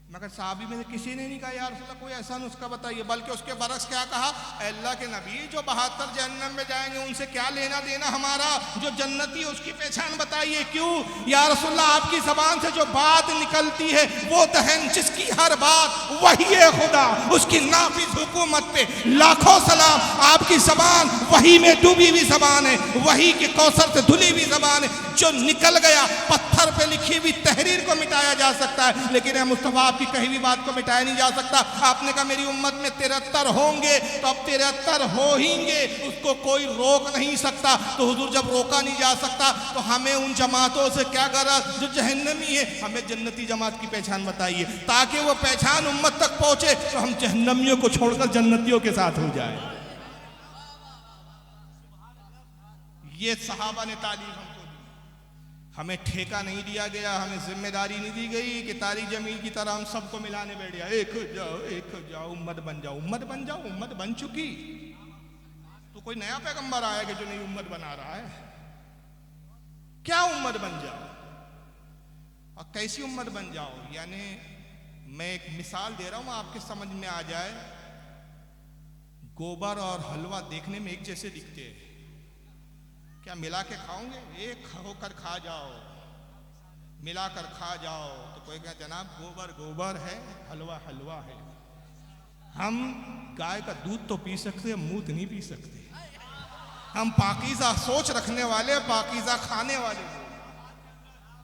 मगर साहबी में से किसी ने नहीं कहा यार रसूलल्लाह कोई ऐसा नुस्खा बताइए, बल्कि उसके बरक्स क्या कहा, अल्लाह के नबी जो 72 जहन्नम में जाएंगे उनसे क्या लेना देना हमारा, जो जन्नती उसकी पहचान बताइए। क्यों या रसूलल्लाह, आपकी ज़बान से जो बात निकलती है वो दहन जिसकी हर बात वही है खुदा, उसकी नाफिज हुकूमत पे लाखों सलाम। आपकी ज़बान वही में डूबी हुई ज़बान है, वही के कौसर से धुली हुई ज़बान है। जो निकल गया, पत्थर पे लिखी हुई तहरीर को मिटाया जा सकता है, लेकिन मुस्तफ़ा आपकी आपकी कहीं भी बात को मिटाया नहीं जा सकता। आपने कहा मेरी उम्मत में 73 होंगे, तो अब 73 होंगे, उसको कोई रोक नहीं सकता। तो हुजूर जब रोका नहीं जा सकता तो हमें उन जमातों से क्या गरज जो जहन्नमी है, हमें जन्नती जमात की पहचान बताइए, ताकि वो पहचान उम्मत तक पहुंचे तो हम जहन्नमियों को छोड़कर जन्नतियों के साथ हो जाए। ये सहाबा ने तालीम हमको दी, हमें ठेका नहीं दिया गया, हमें जिम्मेदारी नहीं दी गई कि तारिक जमील की तरह हम सबको मिलाने बैठ गया, एक हो जाओ उम्मत बन जाओ, उम्मत बन जाओ। उम्मत बन चुकी, तो कोई नया पैगंबर आया कि जो नई उम्मत बना रहा है? क्या उम्मत बन जाओ और कैसी उम्मत बन जाओ? यानी मैं एक मिसाल दे रहा हूं आपके समझ में आ जाए। गोबर और हलवा देखने में एक जैसे दिखते हैं, क्या मिला के खाओगे? एक होकर खा जाओ, मिलाकर खा जाओ। तो कोई कहे जनाब गोबर गोबर है, हलवा हलवा है। हम गाय का दूध तो पी सकते हैं, मूत नहीं पी सकते। हम पाकीज़ा सोच रखने वाले, पाकीज़ा खाने वाले लोग।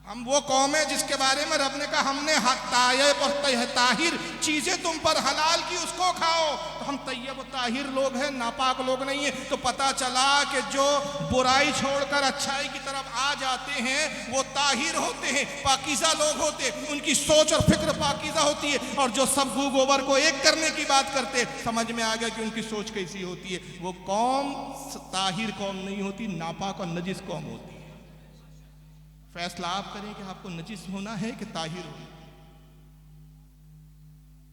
हम वो कौम है जिसके बारे में रब ने कहा हमने तायब और ताहिर चीजें तुम पर हलाल की, उसको खाओ। तो हम तैयब और ताहिर लोग हैं, नापाक लोग नहीं है। तो पता चला कि जो बुराई छोड़कर अच्छाई की तरफ आ जाते हैं वो ताहिर होते हैं, पाकीज़ा लोग होते हैं, उनकी सोच और फिक्र पाकीज़ा होती है। और जो सब गू गोबर को एक करने की बात करते, समझ में आ गया कि उनकी सोच कैसी होती है। वो कौम ताहिर कौम नहीं होती, नापाक और नजिस कौम होती है। फैसला आप करें कि आपको नजिस होना है कि ताहिर होना।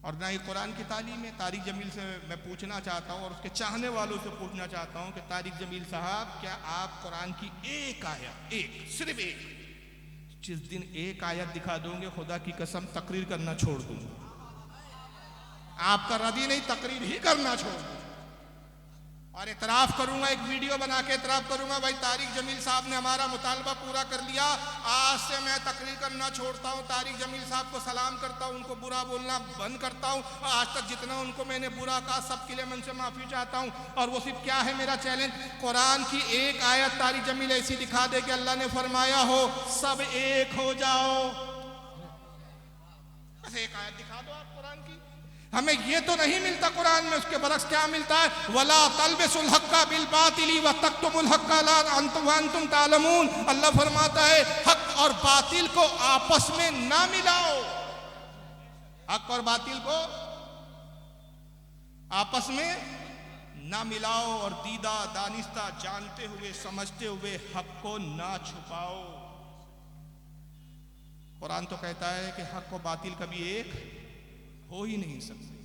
और ना ही कुरान की तालीम है। तारिक जमील से मैं पूछना चाहता हूं और उसके चाहने वालों से पूछना चाहता हूं कि तारिक जमील साहब, क्या आप कुरान की एक आयत, एक सिर्फ एक, जिस दिन एक आयत दिखा दोगे खुदा की कसम तकरीर करना छोड़ दूंगा। आपका रदी नहीं, तकरीर ही करना छोड़ दूंगा। और इतराफ़ करूंगा, एक वीडियो बना के इतराफ़ करूंगा, भाई तारिक जमील साहब ने हमारा मुतालबा पूरा कर लिया, आज से मैं तकरीर करना छोड़ता हूं, तारिक जमील साहब को सलाम करता हूं, उनको बुरा बोलना बंद करता हूं। आज तक जितना उनको मैंने बुरा कहा सबके लिए मैं उनसे माफ़ी चाहता हूं। और वो सिर्फ क्या है मेरा चैलेंज, कुरान की एक आयत तारिक जमील ऐसी दिखा दे कि अल्लाह ने फरमाया हो सब एक हो जाओ। बस एक आयत दिखा दो आप कुरान की। हमें ये तो नहीं मिलता कुरान में, उसके बरक्स क्या मिलता है, वला तलबिसुल हक्का बिल बातिली व तक्तुमुल हक्का ला अंतुम तालमून। अल्लाह फरमाता है हक और बातिल को आपस में ना मिलाओ, हक और बातिल को आपस में ना मिलाओ, और दीदा दानिस्ता जानते हुए समझते हुए हक को ना छुपाओ। कुरान तो कहता है कि हक और बातिल कभी एक हो ही नहीं सकते,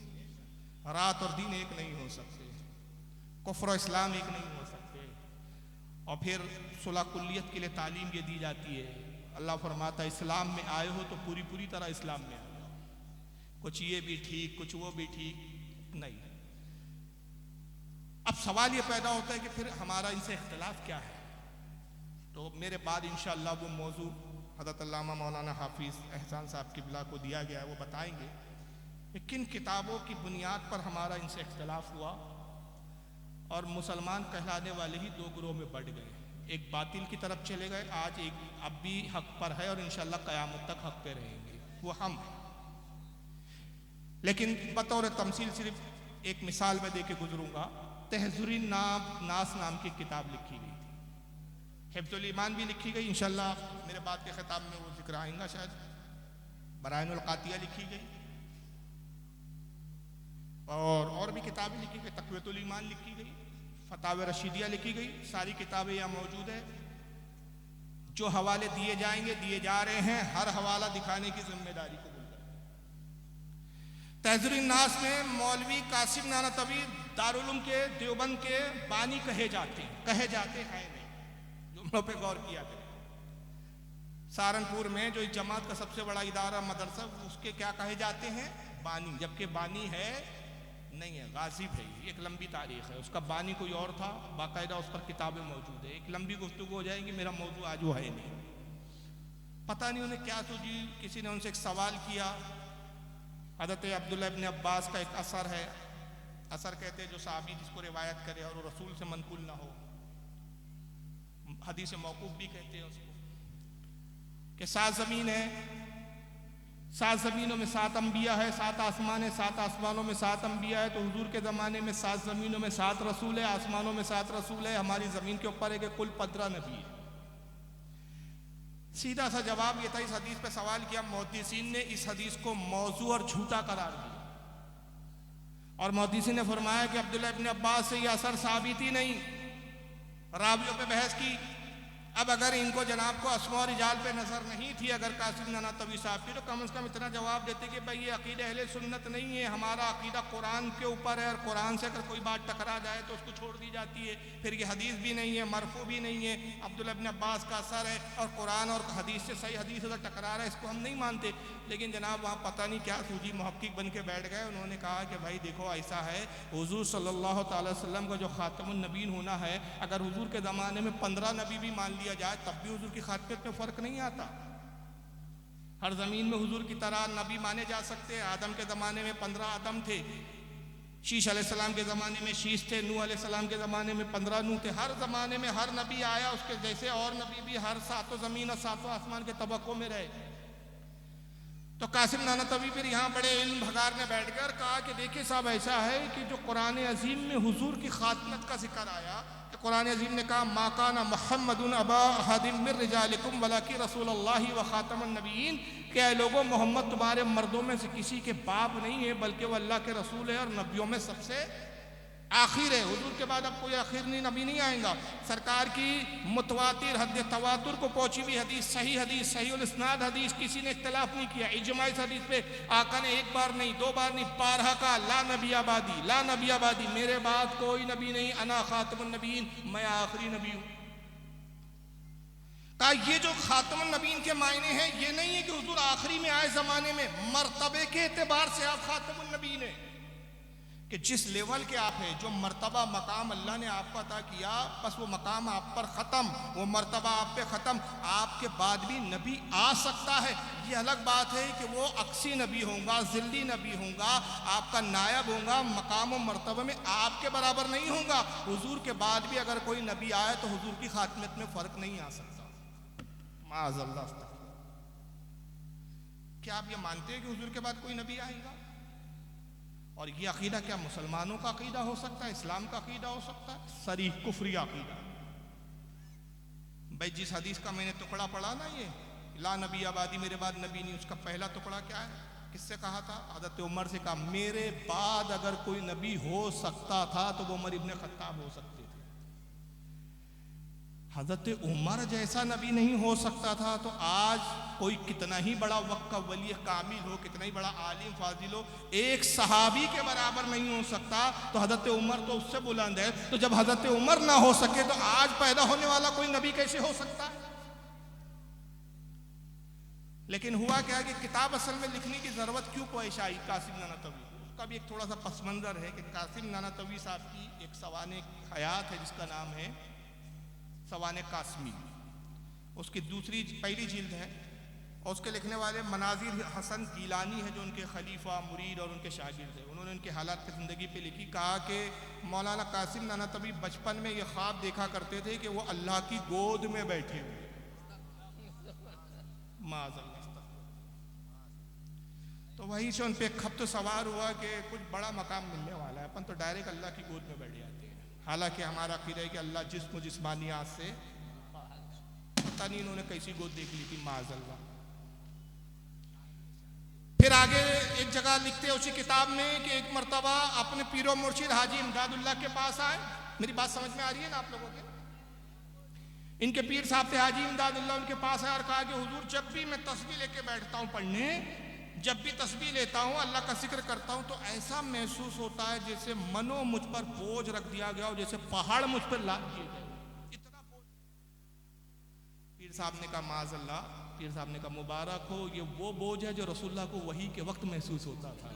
रात और दिन एक नहीं हो सकते, कुफ्र और इस्लाम एक नहीं हो सकते। और फिर सुलह कुल्लियत के लिए तालीम ये दी जाती है। अल्लाह फरमाता है इस्लाम में आए हो तो पूरी पूरी तरह इस्लाम में आ जाओ, कुछ ये भी ठीक कुछ वो भी ठीक नहीं। अब सवाल ये पैदा होता है कि फिर हमारा इनसे इख्तिलाफ क्या है। तो मेरे बाद इंशाअल्लाह वो मौजू हज़रत अल्लामा मौलाना हाफिज़ एहसान साहब क़िबला को दिया गया है, वो बताएंगे कि किन किताबों की बुनियाद पर हमारा इनसे इख्तिलाफ हुआ और मुसलमान कहलाने वाले ही दो ग्रोह में बढ़ गए। एक बातिल की तरफ चले गए, आज एक अब भी हक पर है और इंशाअल्लाह क़यामत तक हक पे रहेंगे, वो हम। लेकिन बतौर तमसील सिर्फ एक मिसाल में दे के गुजरूंगा। तहज़ुरुन नास नाम की किताब लिखी गई थी, हिफ्ज़ुल ईमान भी लिखी गई, इंशाअल्लाह मेरे बाद के ख़िताब में वो जिक्र आएगा शायद। बराइनुल क़ातिया लिखी गई और भी किताबें लिखी गई, तक़वियतुल ईमान लिखी गई, फतावा रशीदिया लिखी गई। सारी किताबें यहाँ मौजूद है। जो हवाले दिए जाएंगे दिए जा रहे हैं, हर हवाला दिखाने की जिम्मेदारी कबूल करें। तहज़ुरुन नास में मौलवी कासिम नानतवी दारुल उलूम के देवबंद के बानी कहे जाते हैं नहीं, जुमलों पे गौर किया करें। सहारनपुर में जो इस जमात का सबसे बड़ा इदारा मदरसा, उसके क्या कहे जाते हैं, बानी, जबकि बानी है नहीं है, गाजिब है। एक लंबी तारीख है, उसका बानी कोई और था, बाकायदा उस पर किताबें मौजूद है। एक लंबी गुफ्तगू हो जाएगी, मेरा मौजू आज वो है नहीं। पता नहीं उन्हें क्या सूझी, किसी ने उनसे एक सवाल किया। हज़रत अब्दुल्लाह इब्न अब्बास का एक असर है, असर कहते हैं जो सहाबी जिसको रिवायत करे और वो रसूल से मनकुल ना हो, हदीस मौकूफ भी कहते हैं उसको, कि 7 ज़मीन है, 7 ज़मीनों में 7 अम्बिया है, 7 आसमान है, 7 आसमानों में 7 अम्बिया है। तो हुजूर के ज़माने में 7 ज़मीनों में 7 रसूल है, आसमानों में 7 रसूल है, हमारी ज़मीन के ऊपर है कि कुल 15 नबी है। सीधा सा जवाब ये था, इस हदीस पे सवाल किया, मुहद्दिसीन ने इस हदीस को मौजू और झूठा करार दिया, और मुहद्दिसीन ने फरमाया कि अब्दुल्लाह इब्न अब्बास से यह असर साबित ही नहीं। रावियों पे बहस की। अब अगर इनको जनाब को अस्मा और रिजाल पे नजर नहीं थी, अगर कासिम नानातवी साहब की, तो कम से कम इतना जवाब देते कि भाई ये अकीदा अहले सुन्नत नहीं है, हमारा अकीदा कुरान के ऊपर है, और कुरान से अगर कोई बात टकरा जाए तो उसको छोड़ दी जाती है। फिर ये हदीस भी नहीं है, मरफू भी नहीं है, अब्दुल्लाह इब्न अब्बास का असर है, और कुरान और हदीस से सही हदीस अगर टकरा रहा है, इसको हम नहीं मानते। लेकिन जनाब वहाँ पता नहीं क्या सूझी, मुहक्किक बन के बैठ गए। उन्होंने कहा कि भाई देखो ऐसा है, हुजूर सल्लल्लाहु अलैहि वसल्लम का जो खातमुन नबीन होना है, अगर हुजूर के ज़माने में 15 नबी भी मान लिया जाए तब भी हुजूर की खातमियत में फ़र्क नहीं आता। हर ज़मीन में हुजूर की तरह नबी माने जा सकते हैं। आदम के ज़माने में 15 आदम थे, शीश अलैहिस्सलाम के ज़माने में शीश थे, नूह अलैहिस्सलाम के ज़माने में 15 नूह थे। हर ज़माने में हर नबी आया, उसके जैसे और नबी भी हर 7 ज़मीन और 7 आसमान के तबक़ों में रहे। तो कासिम नानातवी फिर यहाँ बड़े इल्म भगार ने बैठ कर कहा कि देखिए साहब, ऐसा है कि जो कुरान अजीम में हुजूर की खातमत का जिक्र आया, कि कुरान अजीम ने कहा मा काना मुहम्मदुन अबा अहदिन मिन रिजालिकुम वलाकिन रसूलुल्लाहि व खातमुन नबिय्यीन, क्या लोगों मोहम्मद तुम्हारे मर्दों में से किसी के बाप नहीं है, बल्कि वो अल्लाह के रसूल है और नबियों में सबसे आखिर है। हुजूर के बाद अब कोई आखिरी नबी नहीं आएगा। सरकार की मुतवातिर हद तवातुर को पहुंची हुई हदीस, सही उल इस्नाद हदीस, किसी ने इख्तलाफ नहीं किया। इजमा इस हदीस पे आका ने एक बार नहीं, 2 बार नहीं, 12 का ला नबी आबादी, मेरे बाद कोई नबी नहीं, अना खातमुन नबीयीन, मैं आखिरी नबी हूं। कहा ये जो खातमुन नबीयीन के मायने हैं, ये नहीं है कि हुजूर आखिरी में आए जमाने में, मर्तबे के एतबार से आप खातमुन नबीयीन हैं, कि जिस लेवल के आप हैं, जो मर्तबा मकाम अल्लाह ने आपको अता किया, बस वो मकाम आप पर ख़त्म, वो मर्तबा आप पे ख़त्म। आपके बाद भी नबी आ सकता है, ये अलग बात है कि वो अक्सी नबी होगा, ज़िल्ली नबी होगा, आपका नायब होगा, मकाम और मर्तबे में आपके बराबर नहीं होगा। हुजूर के बाद भी अगर कोई नबी आए तो हुजूर की खातमियत में फ़र्क नहीं आ सकता, माअज़ल्लाह। क्या आप ये मानते हैं कि हुजूर के बाद कोई नबी आएगा? और ये अकीदा क्या मुसलमानों का अकीदा हो सकता है, इस्लाम का अकीदा हो सकता है? सरीह कुफरी अकीदा। भाई जिस हदीस का मैंने टुकड़ा पढ़ा ना, ये ला नबी आबादी, मेरे बाद नबी नहीं, उसका पहला टुकड़ा क्या है, किससे कहा था? हज़रत उमर से कहा, मेरे बाद अगर कोई नबी हो सकता था तो वो उमर इब्न खत्ताब हो सकते थे। हज़रत उमर जैसा नबी नहीं हो सकता था, तो आज कोई कितना ही बड़ा वक्त का वली कामिल हो, कितना ही बड़ा आलिम फाजिल हो, एक सहाबी के बराबर नहीं हो सकता। तो हज़रत उमर तो उससे बुलंद है। तो जब हज़रत उमर ना हो सके तो आज पैदा होने वाला कोई नबी कैसे हो सकता है? लेकिन हुआ क्या कि किताब असल में लिखने की ज़रूरत क्यों पेश आई कासिम नानातवी? उसका भी एक थोड़ा सा पस मंज़र है कि कासिम नानातवी साहब की एक सवाने हयात है जिसका नाम है सवाने कासमी। उसकी पहली जिल्द है, और उसके लिखने वाले मनाजिर हसन गीलानी है, जो उनके खलीफा, मुरीद और उनके शागिर्द हैं। उन्होंने उनके हालात की ज़िंदगी पे लिखी, कहा कि मौलाना कासिम नानातवी बचपन में ये ख्वाब देखा करते थे कि वो अल्लाह की गोद में बैठे हुए। माज़अल्लाह। तो वहीं से उन पे खप्त सवार हुआ कि कुछ बड़ा मकाम मिलने वाला है, अपन तो डायरेक्ट अल्लाह की गोद में बैठ जाते हैं। हालांकि हमारा अक़ीदा है कि अल्लाह जिस्म जिस्मानियात से, पता नहीं इन्होंने कैसी गोद देख ली थी, माज़अल्लाह। फिर आगे एक जगह लिखते हैं उसी किताब में कि एक मरतबा अपने पीरो मुर्शिद हाजी इमदादुल्लाह के पास आए। मेरी बात समझ में आ रही है ना आप लोगों के? इनके पीर साहब थे हाजी इमदादुल्लाह, उनके पास आए और कहा कि हुजूर जब भी मैं तस्बीह लेके बैठता हूँ पढ़ने, जब भी तस्बीह लेता हूँ, अल्लाह का जिक्र करता हूँ, तो ऐसा महसूस होता है जैसे मनो मुझ पर बोझ रख दिया गया हो, जैसे पहाड़ मुझ पर लाद दिए गए, इतना बोझ। पीर साहब ने कहा माज़अल्लाह। पीर साहब ने कहा मुबारक हो, ये वो बोझ है जो रसूलुल्लाह को वही के वक्त महसूस होता था।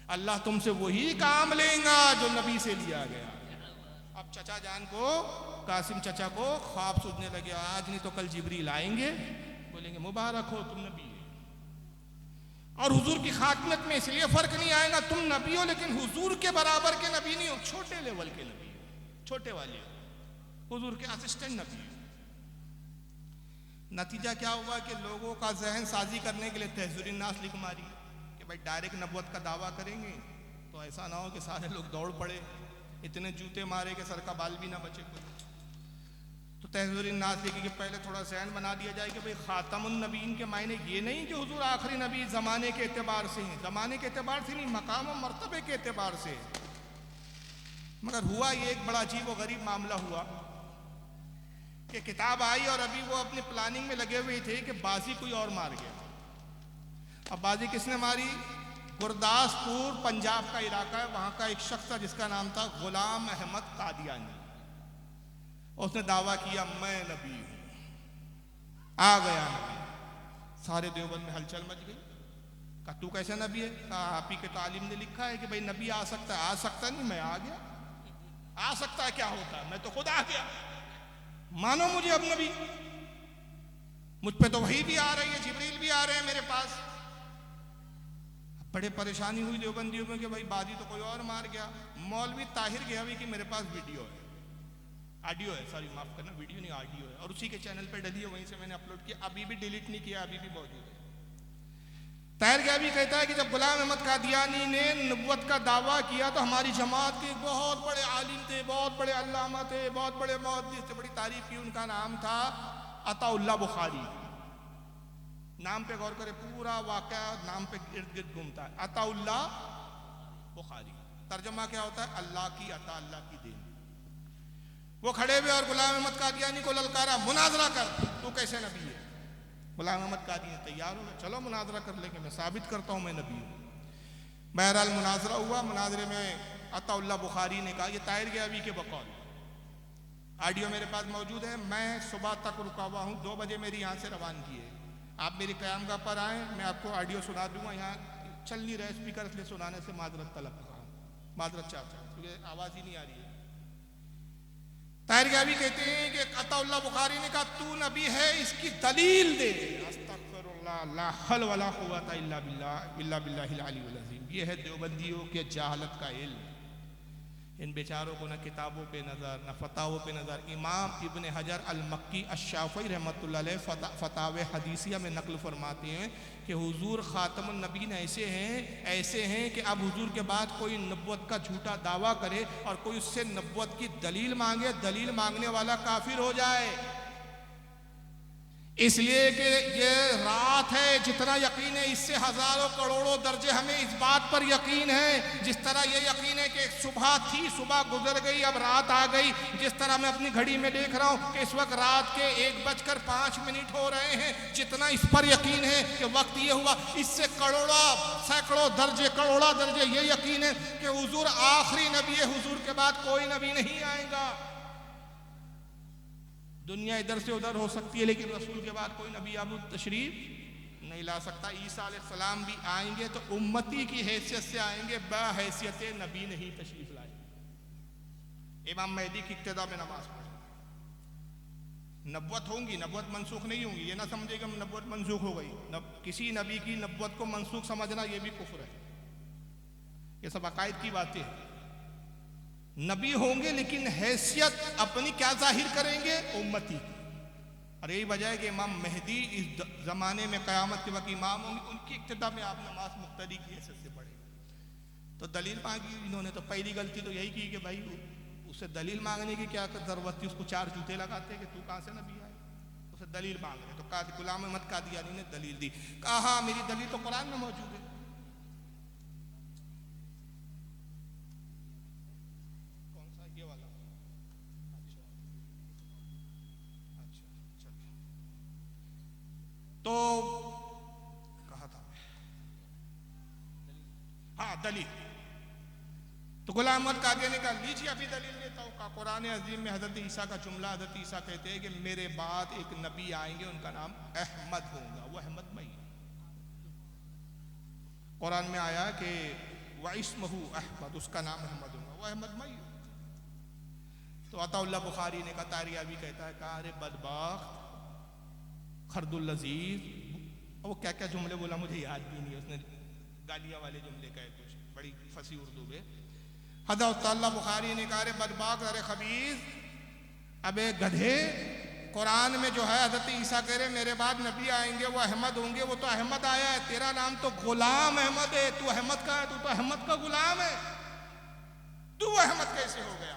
अल्लाह तुमसे वही काम लेगा जो नबी से लिया गया। अब चचा जान को, कासिम चचा को ख्वाब सूझने लगे, आज नहीं तो कल जिब्रील आएंगे, बोलेंगे मुबारक हो तुम नबी। और हुजूर की खातमियत में इसलिए फर्क नहीं आएगा, तुम नबी हो लेकिन हुजूर के बराबर के नबी नहीं हो, छोटे लेवल के नबी हो, छोटे वाले हो, हुजूर के असिस्टेंट नबी हो। नतीजा क्या हुआ कि लोगों का जहन साजी करने के लिए तहज़ुरुन नास लिख मारी कि भाई डायरेक्ट नबूवत का दावा करेंगे तो ऐसा ना हो कि सारे लोग दौड़ पड़े, इतने जूते मारे कि सर का बाल भी ना बचे कोई। तो तहज़ुरुन नास लिखी कि पहले थोड़ा जहन बना दिया जाए कि भाई ख़ातमुन नबीयीन के मायने ये नहीं कि हुजूर आखिरी नबी ज़माने के एतबार से हैं, ज़माने के एतबार से नहीं, मकाम और मर्तबे के एतबार से। मगर हुआ ये एक बड़ा अजीब व गरीब मामला हुआ कि किताब आई और अभी वो अपनी प्लानिंग में लगे हुए थे कि बाजी कोई और मार गया। अब बाजी किसने मारी? गुरदासपुर पंजाब का इलाका है, वहां का एक शख्स था जिसका नाम था गुलाम अहमद कादियानी। उसने दावा किया मैं नबी हूं, आ गया नबी। सारे देवबंद में हलचल मच गई। कहा तू कैसे नबी है? कहा आप ही के तालीम ने लिखा है कि भाई नबी आ सकता है। आ सकता नहीं, मैं आ गया। आ सकता है क्या होता है, मैं तो खुद आ गया, मानो मुझे अब नबी। मुझ पे तो वही भी आ रही है, जिब्रील भी आ रहे हैं मेरे पास। बड़े परेशानी हुई देवबंदियों में कि भाई बाजी तो कोई और मार गया। मौलवी ताहिर गयावी की मेरे पास वीडियो है, ऑडियो है, सॉरी माफ करना, वीडियो नहीं ऑडियो है, और उसी के चैनल पे डली है, वहीं से मैंने अपलोड किया, अभी भी डिलीट नहीं किया, अभी भी मौजूद है। ताहिर गयावी कहता है कि जब गुलाम अहमद कादियानी ने नबूवत का दावा किया तो हमारी जमात के बहुत बड़े आलिम थे, बहुत बड़े अल्लामा थे, बहुत बड़े मुहद्दिस थे, बड़ी तारीफ की। उनका नाम था अताउल्लाह बुखारी। नाम पे गौर करे, पूरा वाक़या नाम पे इर्द गिर्द घूमता है, अताउल्लाह बुखारी। तर्जमा क्या होता है? अल्लाह की अता, अल्लाह की देन। वो खड़े हुए और गुलाम अहमद कादियानी को ललकारा, मुनाजरा कर, तू कैसे नबी है? गुलाम अहमद कादियानी तैयार हो गए, चलो मुनाजरा कर लेंगे, मैं साबित करता हूँ मैं नबी हूँ। बहरहाल मुनाजरा हुआ। मुनाजरे में अताउल्लाह बुखारी ने कहा, ये ताहिर गयावी के बकौल, ऑडियो मेरे पास मौजूद है, मैं सुबह तक रुका हुआ हूँ, 2 बजे मेरी यहाँ से रवानगी है, आप मेरी क़यामगाह पर आएँ, मैं आपको ऑडियो सुना दूंगा। यहाँ चल नहीं रहा स्पीकर, इसलिए सुनाने से माजरत तलब कर रहा हूँ, माजरत चाहता हूँ क्योंकि आवाज़ ही नहीं आ रही है। ताहिर गयावी कहते हैं कि अताउल्लाह बुखारी ने कहा तू नबी है, इसकी दलील दे। अस्तगफिरुल्लाह, ला हौल वला कुव्वता इल्ला बिल्लाहिल अलीयुल अज़ीम। ये है देवबंदियों के जहालत का इल्म। इन बेचारों को न किताबों पे नज़र, न फतावों पे नज़र। इमाम इब्न हजर अल मक्की अश-शाफ़ी रहमतुल्लाह अलैह फतावे हदीसिया में नकल फरमाते हैं कि हुजूर ख़ातमुन नबीयीन ऐसे हैं कि अब हुजूर के बाद कोई नबूवत का झूठा दावा करे और कोई उससे नबूवत की दलील मांगे, दलील मांगने वाला काफिर हो जाए। इसलिए कि ये रात है, जितना यकीन है इससे हजारों करोड़ों दर्जे हमें इस बात पर यकीन है। जिस तरह ये यकीन है कि सुबह थी, सुबह गुजर गई, अब रात आ गई। जिस तरह मैं अपनी घड़ी में देख रहा हूं कि इस वक्त रात के 1:05 हो रहे हैं, जितना इस पर यकीन है कि वक्त ये हुआ, इससे सैकड़ों दर्जे, करोड़ा दर्जे ये यकीन है कि हुजूर आखिरी नबी है, हुजूर के बाद कोई नबी नहीं आएगा। दुनिया इधर से उधर हो सकती है लेकिन रसूल के बाद कोई नबी अब तशरीफ नहीं ला सकता। ईसा अलैहिस्सलाम भी आएंगे तो उम्मती की हैसियत से आएंगे, बहैसियत नबी नहीं तशरीफ लाएंगे। इमाम मेहदी की इक्तिदा में नमाज पढ़े, नबूवत होंगी, नबूवत मनसूख नहीं होंगी। ये ना समझे कि नबूवत मनसूख हो गई। किसी नबी की नबूवत को मनसूख समझना ये भी कुफ्र है। ये सब अकायद की बातें हैं। नबी होंगे लेकिन हैसियत अपनी क्या जाहिर करेंगे? उम्मती। और यही वजह है कि इमाम मेहदी इस ज़माने में क़यामत के वक्त इमाम होंगे, उनकी इक्तिदा में आप नमाज मुक्तदी की हैसियत से पढ़े। तो दलील मांगी इन्होंने, तो पहली गलती तो यही की कि भाई उससे दलील मांगने की क्या ज़रूरत थी, उसको 4 जूते लगाते कि तू कहाँ से नबी आए, उससे दलील मांग रहे। तो गुलाम अहमद कादियानी ने दलील दी, कहा हाँ मेरी दलील तो कुरान में मौजूद है। तो कहा था हाँ दलील। तो गुलाम अहमद कादियानी का लीजिए अभी दलील देता हूँ। का कुरान अजीम में हजरत ईसा का जुमला, हजरत ईसा कहते हैं कि मेरे बाद एक नबी आएंगे, उनका नाम अहमद होगा, वो अहमदमई। कुरान में आया कि वइस्महु अहमद, उसका नाम अहमद होगा, वो अहमदमई। तो अताउल्लाह बुखारी ने कहा, तारियावी कहता है कहा अरे बदबख्त खरदुल लजीज, वो क्या क्या जुमले बोला मुझे याद भी नहीं, उसने गालियाँ वाले जुमले कहे कुछ, बड़ी फसी उर्दू में। हज़रत अल्लाह बुखारी ने कहा अरे बदबख्त, अरे खबीज, अबे गधे, कुरान में जो है हजरत ईसा कह रहे मेरे बाद नबी आएंगे वो अहमद होंगे, वो तो अहमद आया है, तेरा नाम तो गुलाम अहमद है, तू अहमद का है, तू तो अहमद का गुलाम है, तू अहमद कैसे हो गया?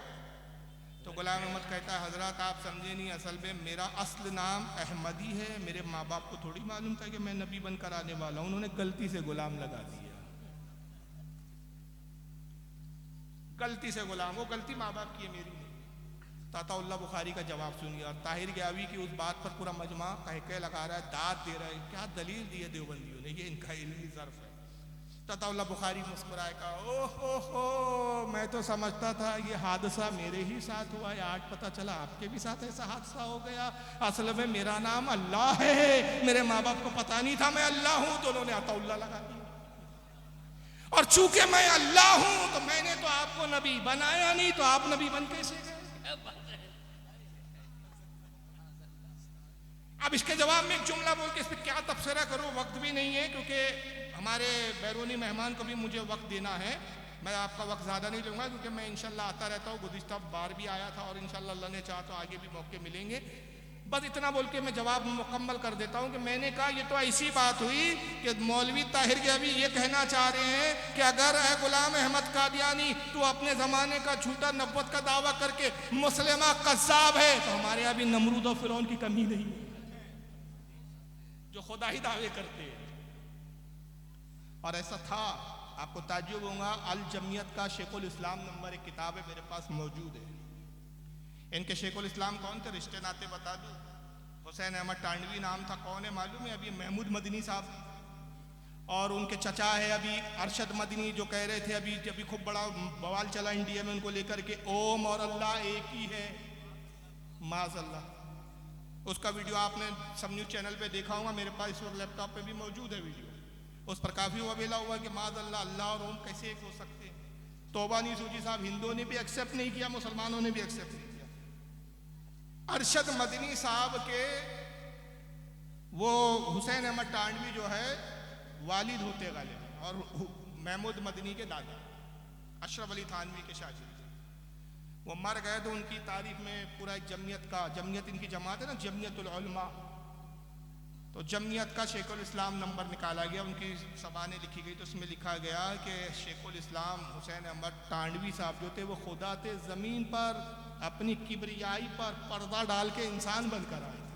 तो गुलाम अहमद कहता है हजरत आप समझे नहीं, असल में मेरा असल नाम अहमदी है, मेरे माँ बाप को थोड़ी मालूम था कि मैं नबी बनकर आने वाला हूं, उन्होंने गलती से गुलाम लगा दिया, गलती से गुलाम, वो गलती माँ बाप की है, मेरी नहीं। ताताउल्लाह बुखारी का जवाब सुनिए। और ताहिर गयावी की उस बात पर पूरा मजमा कह लगा रहा है, दाद दे रहा है, क्या दलील दी है देवबंदियों ने, ये इनका इल्मी ज़र्फ है। ताताउल्लाह बुखारी मुस्कुराए कहा ओहो मैं तो समझता था ये हादसा मेरे ही साथ हुआ है, आज पता चला आपके भी साथ ऐसा हादसा हो गया, असल में मेरा नाम अल्लाह है, मेरे माँ बाप को पता नहीं था मैं अल्लाह हूं, तो उन्होंने अताउल्लाह लगा दिया, और चूंकि मैं अल्लाह हूं तो मैंने तो आपको नबी बनाया नहीं, तो आप नबी बन कैसे गए? अब इसके जवाब में एक जुमला बोल के इस पर क्या तबसरा करूं, वक्त भी नहीं है, क्योंकि हमारे बैरूनी मेहमान को भी मुझे वक्त देना है, मैं आपका वक्त ज़्यादा नहीं लूँगा, क्योंकि मैं इंशाल्लाह आता रहता हूँ, गुज़िश्ता बार भी आया था और इंशाल्लाह अल्लाह ने चाहा तो आगे भी मौके मिलेंगे। बस इतना बोल के मैं जवाब मुकम्मल कर देता हूँ कि मैंने कहा ये तो ऐसी बात हुई कि मौलवी ताहिर के अभी ये कहना चाह रहे हैं कि अगर है गुलाम अहमद कादियानी तो अपने ज़माने का झूठा नबुव्वत का दावा करके मुस्लिमा कज़्ज़ाब है, तो हमारे यहाँ भी नमरूद और फिरौन की कमी नहीं है जो खुदा ही दावे करते हैं। और ऐसा था, आपको ताज्जुब होगा, अल जमियत का शेखुल इस्लाम नंबर एक किताब है मेरे पास मौजूद है। इनके शेखुल इस्लाम कौन थे, रिश्ते नाते बता दूं, हुसैन अहमद टांडवी नाम था, कौन है मालूम है? अभी महमूद मदनी साहब, और उनके चचा है अभी अरशद मदनी, जो कह रहे थे अभी खूब बड़ा बवाल चला इंडिया में उनको लेकर के, ओम और अल्लाह एक ही है, माज़अल्लाह। उसका वीडियो आपने सब न्यूज़ चैनल पे देखा होगा, मेरे पास इस वक्त लैपटॉप पे भी मौजूद है वीडियो, उस पर काफ़ी वबेला हुआ कि माज़अल्लाह अल्लाह और ओम कैसे एक हो सकते हैं। तौबा नहीं सूझी साहब, हिंदुओं ने भी एक्सेप्ट नहीं किया, मुसलमानों ने भी एक्सेप्ट नहीं किया। अरशद मदनी साहब के वो हुसैन अहमद टांडवी जो है वालिद होते गालिब, और महमूद मदनी के दादा अशरफ अली थानवी के शागिर्द, वो मर गए तो उनकी तारीफ में पूरा एक जमियत इनकी जमात है ना, जमियतुल उलमा, तो जमियत का शेखुल इस्लाम नंबर निकाला गया, उनकी ज़बानें लिखी गई, तो उसमें लिखा गया कि शेखुल इस्लाम हुसैन अहमद टांडवी साहब जो थे वो खुदा थे, ज़मीन पर अपनी किबरियाई पर पर्दा डाल के इंसान बनकर आए थे,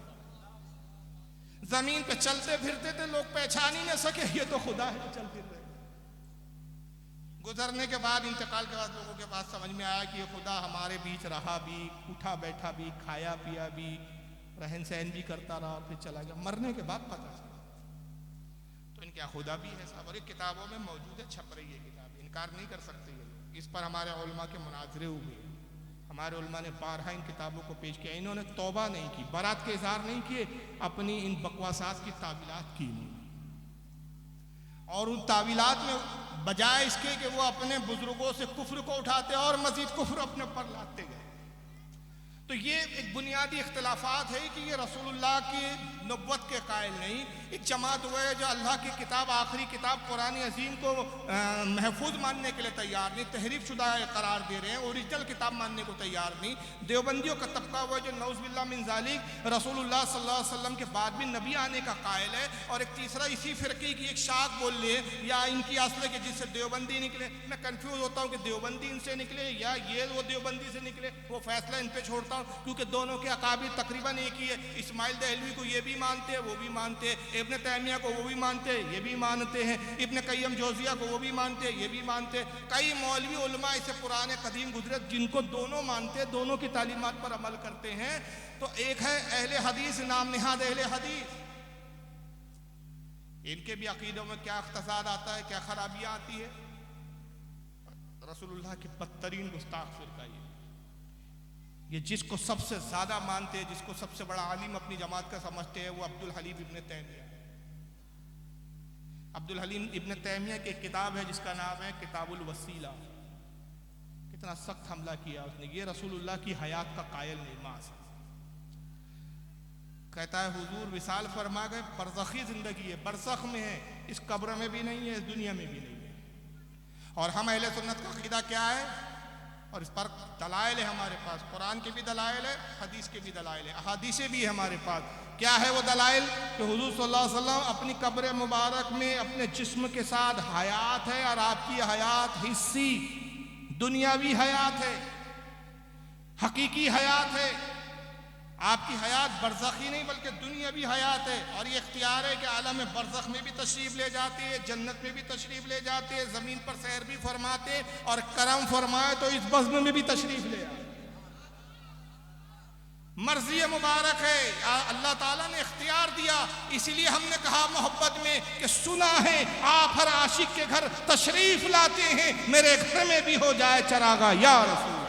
ज़मीन पे चलते फिरते थे, लोग पहचान ही न सके ये तो खुदा है चल फिर रहे। गुजरने के बाद, इंतकाल के बाद लोगों के पास समझ में आया कि ये खुदा हमारे बीच रहा भी, उठा बैठा भी, खाया पिया भी, रहन सहन भी करता रहा और फिर चला गया, मरने के बाद पता चला। तो इनके यहाँ खुदा भी है साहब, और ये किताबों में मौजूद है, छप रही है किताब, इनकार नहीं कर सकते ये लोग। इस पर हमारे उलमा के मुनाजरे हुए, हमारे उलमा ने बारहा इन किताबों को पेश किया, इन्होंने तौबा नहीं की, बरात के इज़हार नहीं किए, अपनी इन बकवासात की तावीलात की नहीं, और उन तावीलात में बजाय इसके कि वो अपने बुजुर्गों से कुफ्र को उठाते और मजीद कुफ्र अपने पर लाते गए। तो ये एक बुनियादी इख्तिलाफात है कि ये रसूलुल्लाह की नबुव्वत के कायल नहीं, एक जमात हुए जो अल्लाह की किताब, आखिरी किताब कुरान अजीम को महफूज मानने के लिए तैयार नहीं, तहरीफ शुदा करार दे रहे हैं, ओरिजिनल किताब मानने को तैयार नहीं। देवबंदियों का तबका हुआ जो नौज़ुबिल्लाह मिन ज़ालिक रसूलुल्लाह सल्लल्लाहु अलैहि वसल्लम के बाद भी नबी आने का कायल है, और एक तीसरा इसी फ़िरक़े की एक शाख बोल ले या इनकी असल के जिससे देवबंदी निकले। मैं कन्फ्यूज़ होता हूँ कि देवबंदी इनसे निकले या ये वो देवबंदी से निकले, वो फैसला इन पर छोड़ता हूँ, क्योंकि दोनों के अकाबिर तकरीबन एक ही है। इस्माइल दहलवी को ये भी मानते हैं, वो भी मानते हैं, इब्न तैमिया को वो भी मानते हैं, ये भी मानते हैं, इब्न क़य्यम जौज़िया को वो भी मानते हैं, ये भी मानते हैं। कई मौलवी उलमा ऐसे पुराने कदीम गुजरे जिनको दोनों मानते हैं, दोनों की तालीमात पर अमल करते हैं। तो एक है अहले हदीस, नाम निहाद अहले हदीस, इनके भी अकीदों में क्या इख्तिसाद आता है, क्या खराबियाँ आती है। रसूलुल्लाह के बदतरीन गुस्ताख फ़िरक़ा ये जिसको सबसे ज़्यादा मानते हैं, जिसको सबसे बड़ा आलिम अपनी जमात का समझते हैं, वो अब्दुल हलीम इब्न तैमिया। अब्दुल हलीम इब्न तैमिया की एक किताब है जिसका नाम है किताबुल वसीला। कितना सख्त हमला किया उसने, ये रसूलुल्लाह की हयात का कायल नहीं, मास कहता है हुजूर विसाल फरमा गए, बरज़खी ज़िंदगी है, बरज़ख में है, इस कब्र में भी नहीं है, इस दुनिया में भी नहीं है। और हम अहले सुन्नत का अक़ीदा क्या है और इस पर दलाइल है हमारे पास, कुरान के भी दलाइल है, हदीस के भी दलाइल है, अहादीसें भी है हमारे पास। क्या है वो दलाइल? कि हुजूर सल्लल्लाहु अलैहि वसल्लम अपनी कब्र मुबारक में अपने जिस्म के साथ हयात है, और आपकी हयात हिस्सी दुनियावी हयात है, हकीकी हयात है। आपकी हयात बरज़खी नहीं बल्कि दुनियावी हयात है, और ये इख्तियार है कि आलम बरज़ख में भी तशरीफ़ ले जाते हैं, जन्नत में भी तशरीफ़ ले जाते हैं, ज़मीन पर सैर भी फरमाते, और करम फरमाए तो इस बज़्म में भी तशरीफ़ ले आए। मर्ज़ी मुबारक है, अल्लाह ताला ने इख्तियार दिया। इसीलिए हमने कहा मोहब्बत में कि सुना है आप हर आशिक के घर तशरीफ़ लाते हैं, मेरे घर में भी हो जाए चरागा या रसूल।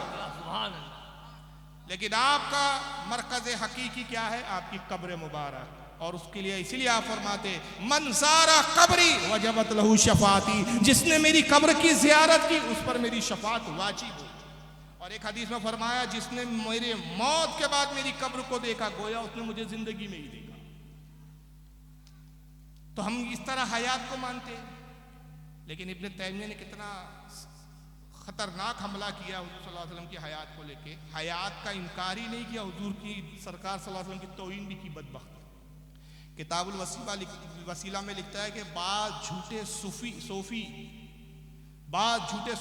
लेकिन आपका मरकज़ हकीकी क्या है? आपकी कब्र मुबारक। और उसके लिए इसीलिए आप फरमाते मन ज़ारा कब्री वजबत लहू शफाती, जिसने मेरी कब्र की ज़ियारत की उस पर मेरी शफात वाजिब हो। और एक हदीस में फरमाया जिसने मेरे मौत के बाद मेरी कब्र को देखा गोया उसने मुझे जिंदगी में ही देखा। तो हम इस तरह हयात को मानते हैं, लेकिन इब्न तैमिया ने कितना खतरनाक हमला किया हुजूर सल्लल्लाहु अलैहि वसल्लम की हयात को लेके। हयात का इनकार ही नहीं किया, हुजूर की सरकार सल्लल्लाहु अलैहि वसल्म की तौहीन भी की। बदबख्त किताबुल वसीला में लिखता है कि बाद झूठे सूफी बाद झूठे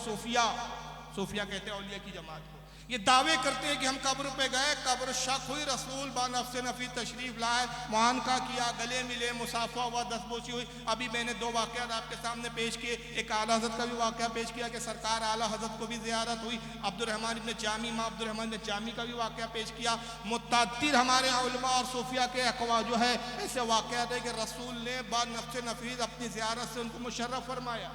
सोफिया कहते हैं औलिया की जमात को, ये दावे करते हैं कि हम कब्र पे गए, कब्र शक हुई, रसूल बानफ़्स नफ़ी तशरीफ लाए, मुआनका किया, गले मिले, मुसाफा हुआ, दस्तबोशी हुई। अभी मैंने दो वाक़यात आपके सामने पेश किए, एक आला हज़रत का भी वाक़या पेश किया कि सरकार आला हज़रत को भी ज़ियारत हुई, अब्दुर्रहमान इब्न जामी माँ अब्दुर्रहमान इब्न जामी का भी वाक़या पेश किया। मुतअद्दिद हमारे उलमा और सूफिया के अक़वा जो है ऐसे वाक़यात है कि रसूल ने बानफ़्स नफ़ी अपनी ज़ियारत से उनको मुशर्रफ फरमाया।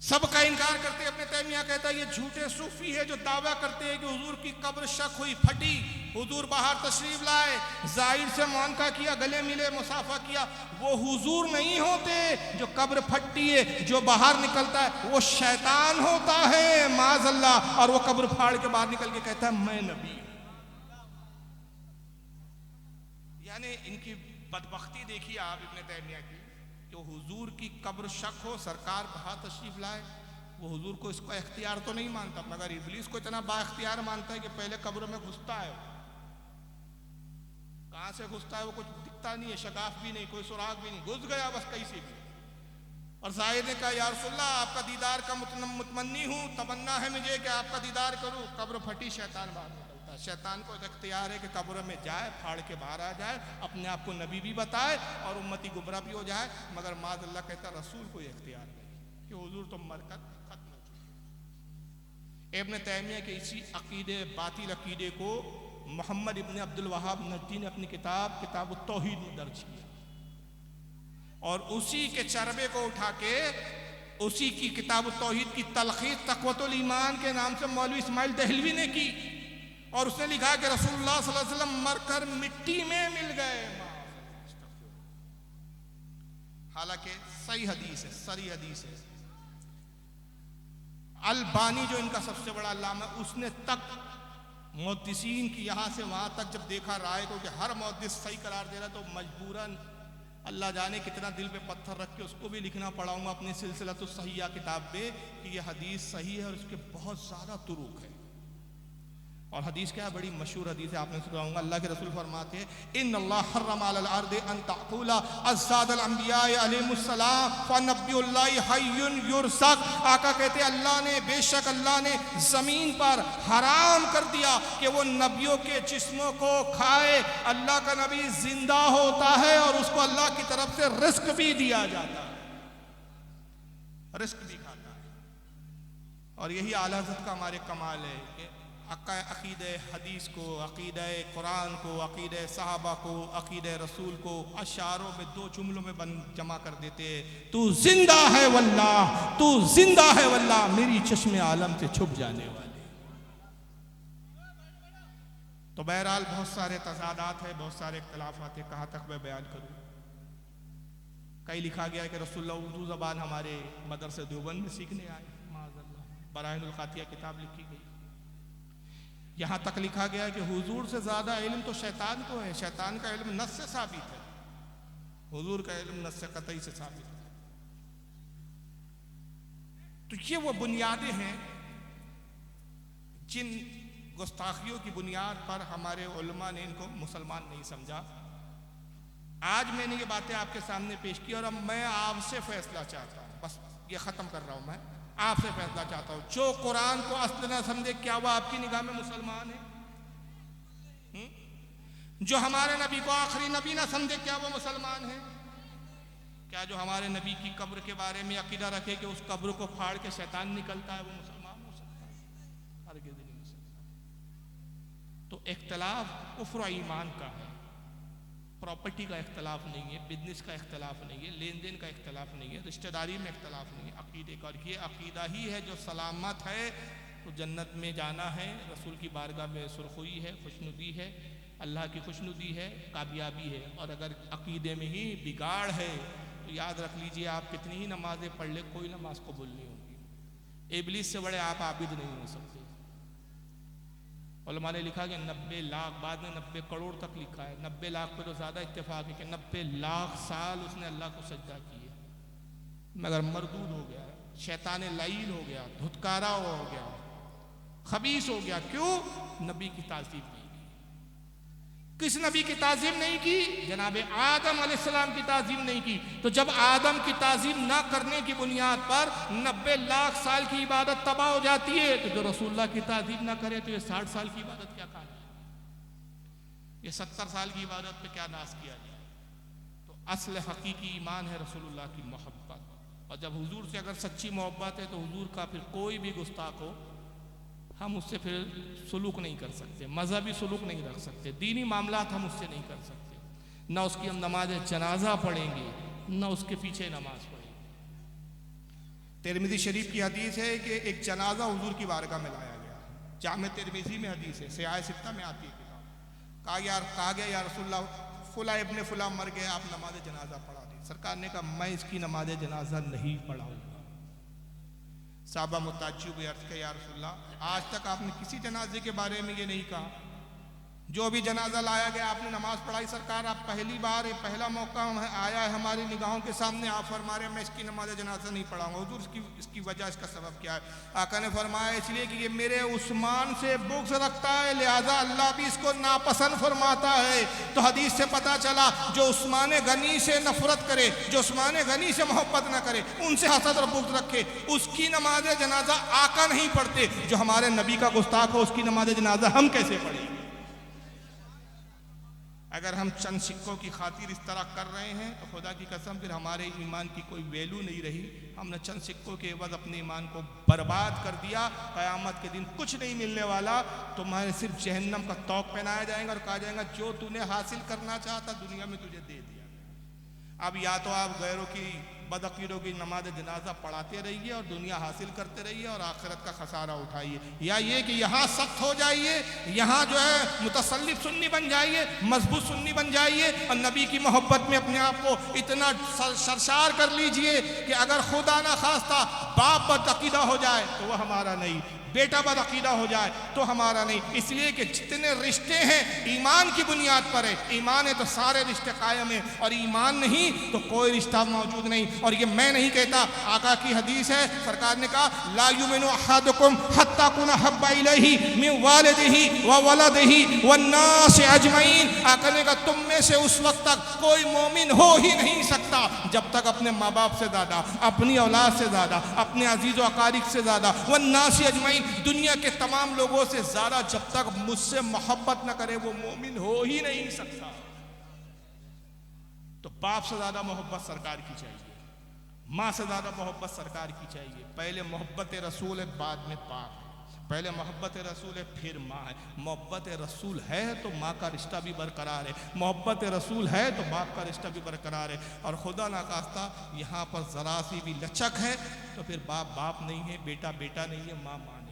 सबका इनकार करते। अपने तैमिया कहता है ये झूठे सूफी है जो दावा करते हैं कि हुजूर की कब्र शक हुई, फटी, हुजूर बाहर तशरीफ लाए, जाहिर से मुआनका किया, गले मिले, मुसाफा किया। वो हुजूर नहीं होते जो कब्र फटती है, जो बाहर निकलता है वो शैतान होता है माज़अल्लाह, और वो कब्र फाड़ के बाहर निकल के कहता है मैं नबी। यानी इनकी बदबख्ती देखिए आप इब्न तैमिया की, जो हुजूर की कब्र शक हो, सरकार बाहर तशरीफ लाए, वो हुजूर को इसका इख्तियार तो नहीं मानता, मगर इब्लीस को इतना बाइख्तियार मानता है कि पहले कब्र में घुसता है। कहाँ से घुसता है वो कुछ दिखता नहीं है, शगाफ भी नहीं, कोई सुराग भी नहीं, घुस गया बस कहीं से भी। और ज़ाहिद ने कहा या रसूलल्लाह आपका दीदार का मुतमन्नी हूँ, तमन्ना है मुझे कि आपका दीदार करूँ। कब्र फटी, शैतान बाहर निकलता है। शैतान को इख्तियार है कि कब्र में जाए, फाड़ के बाहर आ जाए, अपने आप को नबी भी बताए और उम्मती गुमराह भी हो जाए, मगर माज़अल्लाह कहता रसूल को इख्तियार नहीं कि हुजूर तो मरकर खत्म हो चुके। इब्न तैमिया के इसी अकीदे, बातिल अकीदे को मोहम्मद इब्न अब्दुल वहाब नजदी ने अपनी किताब तौहीद में दर्ज किया, और उसी के चरबे को उठा के उसी की किताब तौहीद की तलखीस तक़वतुल ईमान के नाम से मौलवी इस्माइल दहलवी ने की, और उसने लिखा कि रसूलुल्लाह सल्लल्लाहु अलैहि वसल्लम मरकर मिट्टी में मिल गए। हालांकि सही हदीस है, सरी हदीस है। अलबानी जो इनका सबसे बड़ा अल्लामा, उसने तक मुहद्दिसीन की यहाँ से वहाँ तक जब देखा राय को कि हर मुहद्दिस सही करार दे रहा, तो मजबूरन अल्लाह जाने कितना दिल पे पत्थर रख के उसको भी लिखना पड़ाऊंगा अपनी सिलसिला तो सहीहा किताब में कि यह हदीस सही है और उसके बहुत ज़्यादा तुरुक है। और हदीस क्या है, बड़ी मशहूर हदीस है, आपने सुनाऊंगा। अल्लाह के रसूल फरमाते हैं इन्नल्लाह हर्रम अलल अर्दि अन तअकुला अज़्ज़ादल अंबिया अलैहिमुस्सलाम फनब्बियुल्लाहि हय्युन युरज़क़। आका कहते हैं अल्लाह ने, बेशक अल्लाह ने ज़मीन पर हराम कर दिया कि वो नबियों के जिस्मों को खाए। अल्लाह का नबी जिंदा होता है और उसको अल्लाह की तरफ से रिस्क भी दिया जाता है, रिस्क भी खाता है। और यही आला हज़रत का हमारे कमाल है कि अक़ीदे हदीस को, अक़ीदे कुरान को, अक़ीदे सहाबा को, अक़ीदे रसूल को अशारों में दो जुमलों में जमा कर देते हैं। तू जिंदा है वल्लाह, तू जिंदा है वल्लाह, मेरी चश्मे आलम से छुप जाने वाले। तो बहरहाल बहुत सारे तज़ादात है, बहुत सारे इख्तिलाफ़ात है, कहाँ तक मैं बयान करूँ। कहीं लिखा गया है कि रसूलुल्लाह उर्दू ज़बान हमारे मदरसे देवबंद में सीखने आए, माज़अल्लाह बराहिनुल क़ातिया किताब लिखी गई। यहाँ तक लिखा गया है कि हुजूर से ज़्यादा इल्म तो शैतान को है, शैतान का इल्म नस से साबित है, हुजूर का इल्म नस से कतई से साबित है। तो ये वो बुनियादें हैं जिन गुस्ताखियों की बुनियाद पर हमारे उलमा ने इनको मुसलमान नहीं समझा, आज मैंने ये बातें आपके सामने पेश की और अब मैं आपसे फैसला चाहता हूँ, बस ये ख़त्म कर रहा हूँ, मैं आपसे फैसला चाहता हूँ। जो कुरान को असल न समझे, क्या वो आपकी निगाह में मुसलमान है? जो हमारे नबी को आखिरी नबी ना समझे, क्या वो मुसलमान है? क्या जो हमारे नबी की कब्र के बारे में अकीदा रखे कि उस कब्र को फाड़ के शैतान निकलता है, वो मुसलमान हो सकता है? हरगिज़ नहीं हो सकता। तो इख्तलाफ कुफ्र ईमान का है, प्रॉपर्टी का इख्तलाफ नहीं है, बिजनेस का इख्तलाफ नहीं है, लेन देन का इख्तलाफ नहीं है, रिश्तेदारी में इख्तलाफ नहीं है, अकीदे का। और ये अकीदा ही है जो सलामत है तो जन्नत में जाना है, रसूल की बारगाह में सुरखुई है, खुशनुदी है, अल्लाह की खुशनुदी है, कामयाबी है। और अगर अकीदे में ही बिगाड़ है तो याद रख लीजिए, आप कितनी ही नमाजें पढ़ ले, कोई नमाज कबूल नहीं होगी। इबलीस से बड़े आप आबिद नहीं हो सकते। उलमा ने लिखा कि 90 लाख, बाद में 90 करोड़ तक लिखा है, 90 लाख पे तो ज़्यादा इत्तेफाक है कि 90 लाख साल उसने अल्लाह को सजदा किया, मगर मरदूद हो गया, शैतान लाइल हो गया, धुतकारा हो गया, खबीस हो गया। क्यों? नबी की ताज़ीम नहीं की। किस नबी की ताज़ीम नहीं की? जनाब आदम अलैहिस्सलाम की ताज़ीम नहीं की। तो जब आदम की ताज़ीम ना करने की बुनियाद पर 90 लाख साल की इबादत तबाह हो जाती है, तो जो रसूलुल्लाह की ताज़ीम ना करे तो ये 60 साल की इबादत क्या काम है? ये 70 साल की इबादत पे क्या नाश किया जाए? तो असल हकीकी ईमान है रसूलुल्लाह की मोहब्बत। और जब हुजूर से अगर सच्ची मोहब्बत है तो हुजूर का फिर कोई भी गुस्ताख हो, हम उससे फिर सुलूक नहीं कर सकते, मजहबी सुलूक नहीं रख सकते, दीनी मामलात हम उससे नहीं कर सकते। न उसकी हम नमाज जनाजा पढ़ेंगे, न उसके पीछे नमाज पढ़ेंगे। तिरमिज़ी शरीफ की हदीस है कि एक जनाजा हुजूर की बारगाह में लाया गया, जामे तिरमिज़ी में हदीस है, सियाह सित्ता में आती है किताब। कहा गया या रसूलल्लाह फुला इब्ने फुला मर गए, आप नमाज जनाजा पढ़ा दी। सरकार ने कहा मैं इसकी नमाज जनाजा नहीं पढ़ाऊंगा। साहबा मुताज्जिब अर्ज़ किया या रसूलल्लाह आज तक आपने किसी जनाजे के बारे में ये नहीं कहा, जो भी जनाजा लाया गया आपने नमाज पढ़ाई। सरकार आप पहली बार, पहला मौका आया है हमारी निगाहों के सामने, आप फरमा रहे हैं मैं इसकी नमाज जनाजा नहीं पढ़ाऊंगा। हुजूर इसकी वजह, इसका सबब क्या है? आका ने फरमाया इसलिए कि ये मेरे उस्मान से बुग़्ज़ रखता है, लिहाजा अल्लाह भी इसको नापसंद फरमाता है। तो हदीस से पता चला जो उस्मान गनी से नफरत करे, जो उस्मान गनी से मोहब्बत ना करे, उनसे हसद और बुग़्ज़ रखे, उसकी नमाज जनाजा आका नहीं पढ़ते। जो हमारे नबी का गुस्ताख हो उसकी नमाज जनाजा हम कैसे पढ़ेंगे? अगर हम चंद सिक्कों की खातिर इस तरह कर रहे हैं तो खुदा की कसम फिर हमारे ईमान की कोई वैल्यू नहीं रही। हमने चंद सिक्कों के एवज़ अपने ईमान को बर्बाद कर दिया। क़यामत के दिन कुछ नहीं मिलने वाला, तुम्हारे सिर्फ जहन्नम का तौक पहनाया जाएगा और कहा जाएगा जो तूने हासिल करना चाहता दुनिया में तुझे दे दिया। अब या तो आप गैरों की बदअकीदों की नमाज जनाजा पढ़ाते रहिए और दुनिया हासिल करते रहिए और आखिरत का खसारा उठाइए, या ये कि यहाँ सख्त हो जाइए, यहाँ जो है मुतसल्लिफ सुन्नी बन जाइए, मजबूत सुन्नी बन जाइए और नबी की मोहब्बत में अपने आप को इतना सरशार कर लीजिए कि अगर खुदा ना खास्ता बाप बदअकीदा हो जाए तो वह हमारा नहीं, बेटा बदअकीदा हो जाए तो हमारा नहीं। इसलिए कि जितने रिश्ते हैं ईमान की बुनियाद पर है, ईमान है तो सारे रिश्ते कायम हैं और ईमान नहीं तो कोई रिश्ता मौजूद नहीं। और ये मैं नहीं कहता, आका की हदीस है, सरकार ने कहा ला युमिनु अहदुकुम हत्ता कुना हब्बा इलैहि मिन वालिदिही व वलदिही वन्नास अजमईन। आका ने कहा तुम में से उस वक्त तक कोई मोमिन हो ही नहीं सकता जब तक अपने माँ बाप से ज़्यादा, अपनी औलाद से ज़्यादा, अपने अजीज़ व अकारिब से ज़्यादा, वन्नास अजमईन दुनिया के तमाम लोगों से ज़्यादा जब तक मुझसे मोहब्बत न करे वो मोमिन हो ही नहीं सकता। तो बाप से ज़्यादा मोहब्बत सरकार की चाहिए, माँ से ज़्यादा मोहब्बत सरकार की चाहिए। पहले मोहब्बत रसूल है, बाद में बाप है। पहले मोहब्बत रसूल है, फिर माँ है। मोहब्बत रसूल है तो माँ का रिश्ता भी बरकरार है, मोहब्बत रसूल है तो बाप का रिश्ता भी बरकरार है। और खुदा ना खास्ता यहाँ पर ज़रा सी भी लचक है तो फिर बाप बाप नहीं है, बेटा बेटा नहीं है, माँ माँ नहीं है।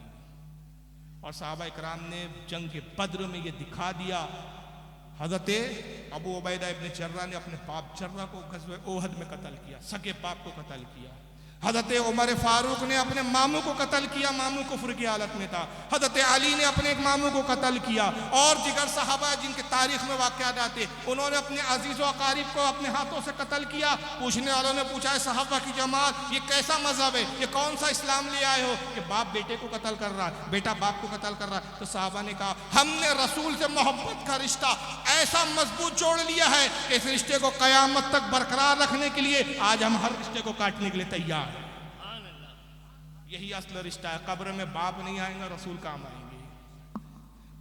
और सहाबा इकराम ने जंग के बद्र में ये दिखा दिया। हज़रत अबू उबैदा इब्न जर्रा ने अपने बाप जर्रा को ग़ज़वे ओहद में कत्ल किया, सगे बाप को कत्ल किया। हज़रत उमर फारूक ने अपने मामू को कत्ल किया, मामू कुफ्र की हालत में था। हज़रत अली ने अपने एक मामू को कत्ल किया। और दिगर सहाबा जिनके तारीख में वाक़यात आते, उन्होंने अपने अजीज़ व अकारीब को अपने हाथों से कत्ल किया। पूछने वालों ने पूछा, सहाबा की जमात, ये कैसा मजहब है, ये कौन सा इस्लाम ले आए हो कि बाप बेटे को कत्ल कर रहा है, बेटा बाप को कत्ल कर रहा है? तो सहाबा ने कहा, हमने रसूल से मोहब्बत का रिश्ता ऐसा मजबूत जोड़ लिया है कि इस रिश्ते को क़यामत तक बरकरार रखने के लिए आज हम हर रिश्ते को काटने के लिए तैयार हैं। यही असल रिश्ता है। कब्र में बाप नहीं आएंगे, रसूल काम आएंगे।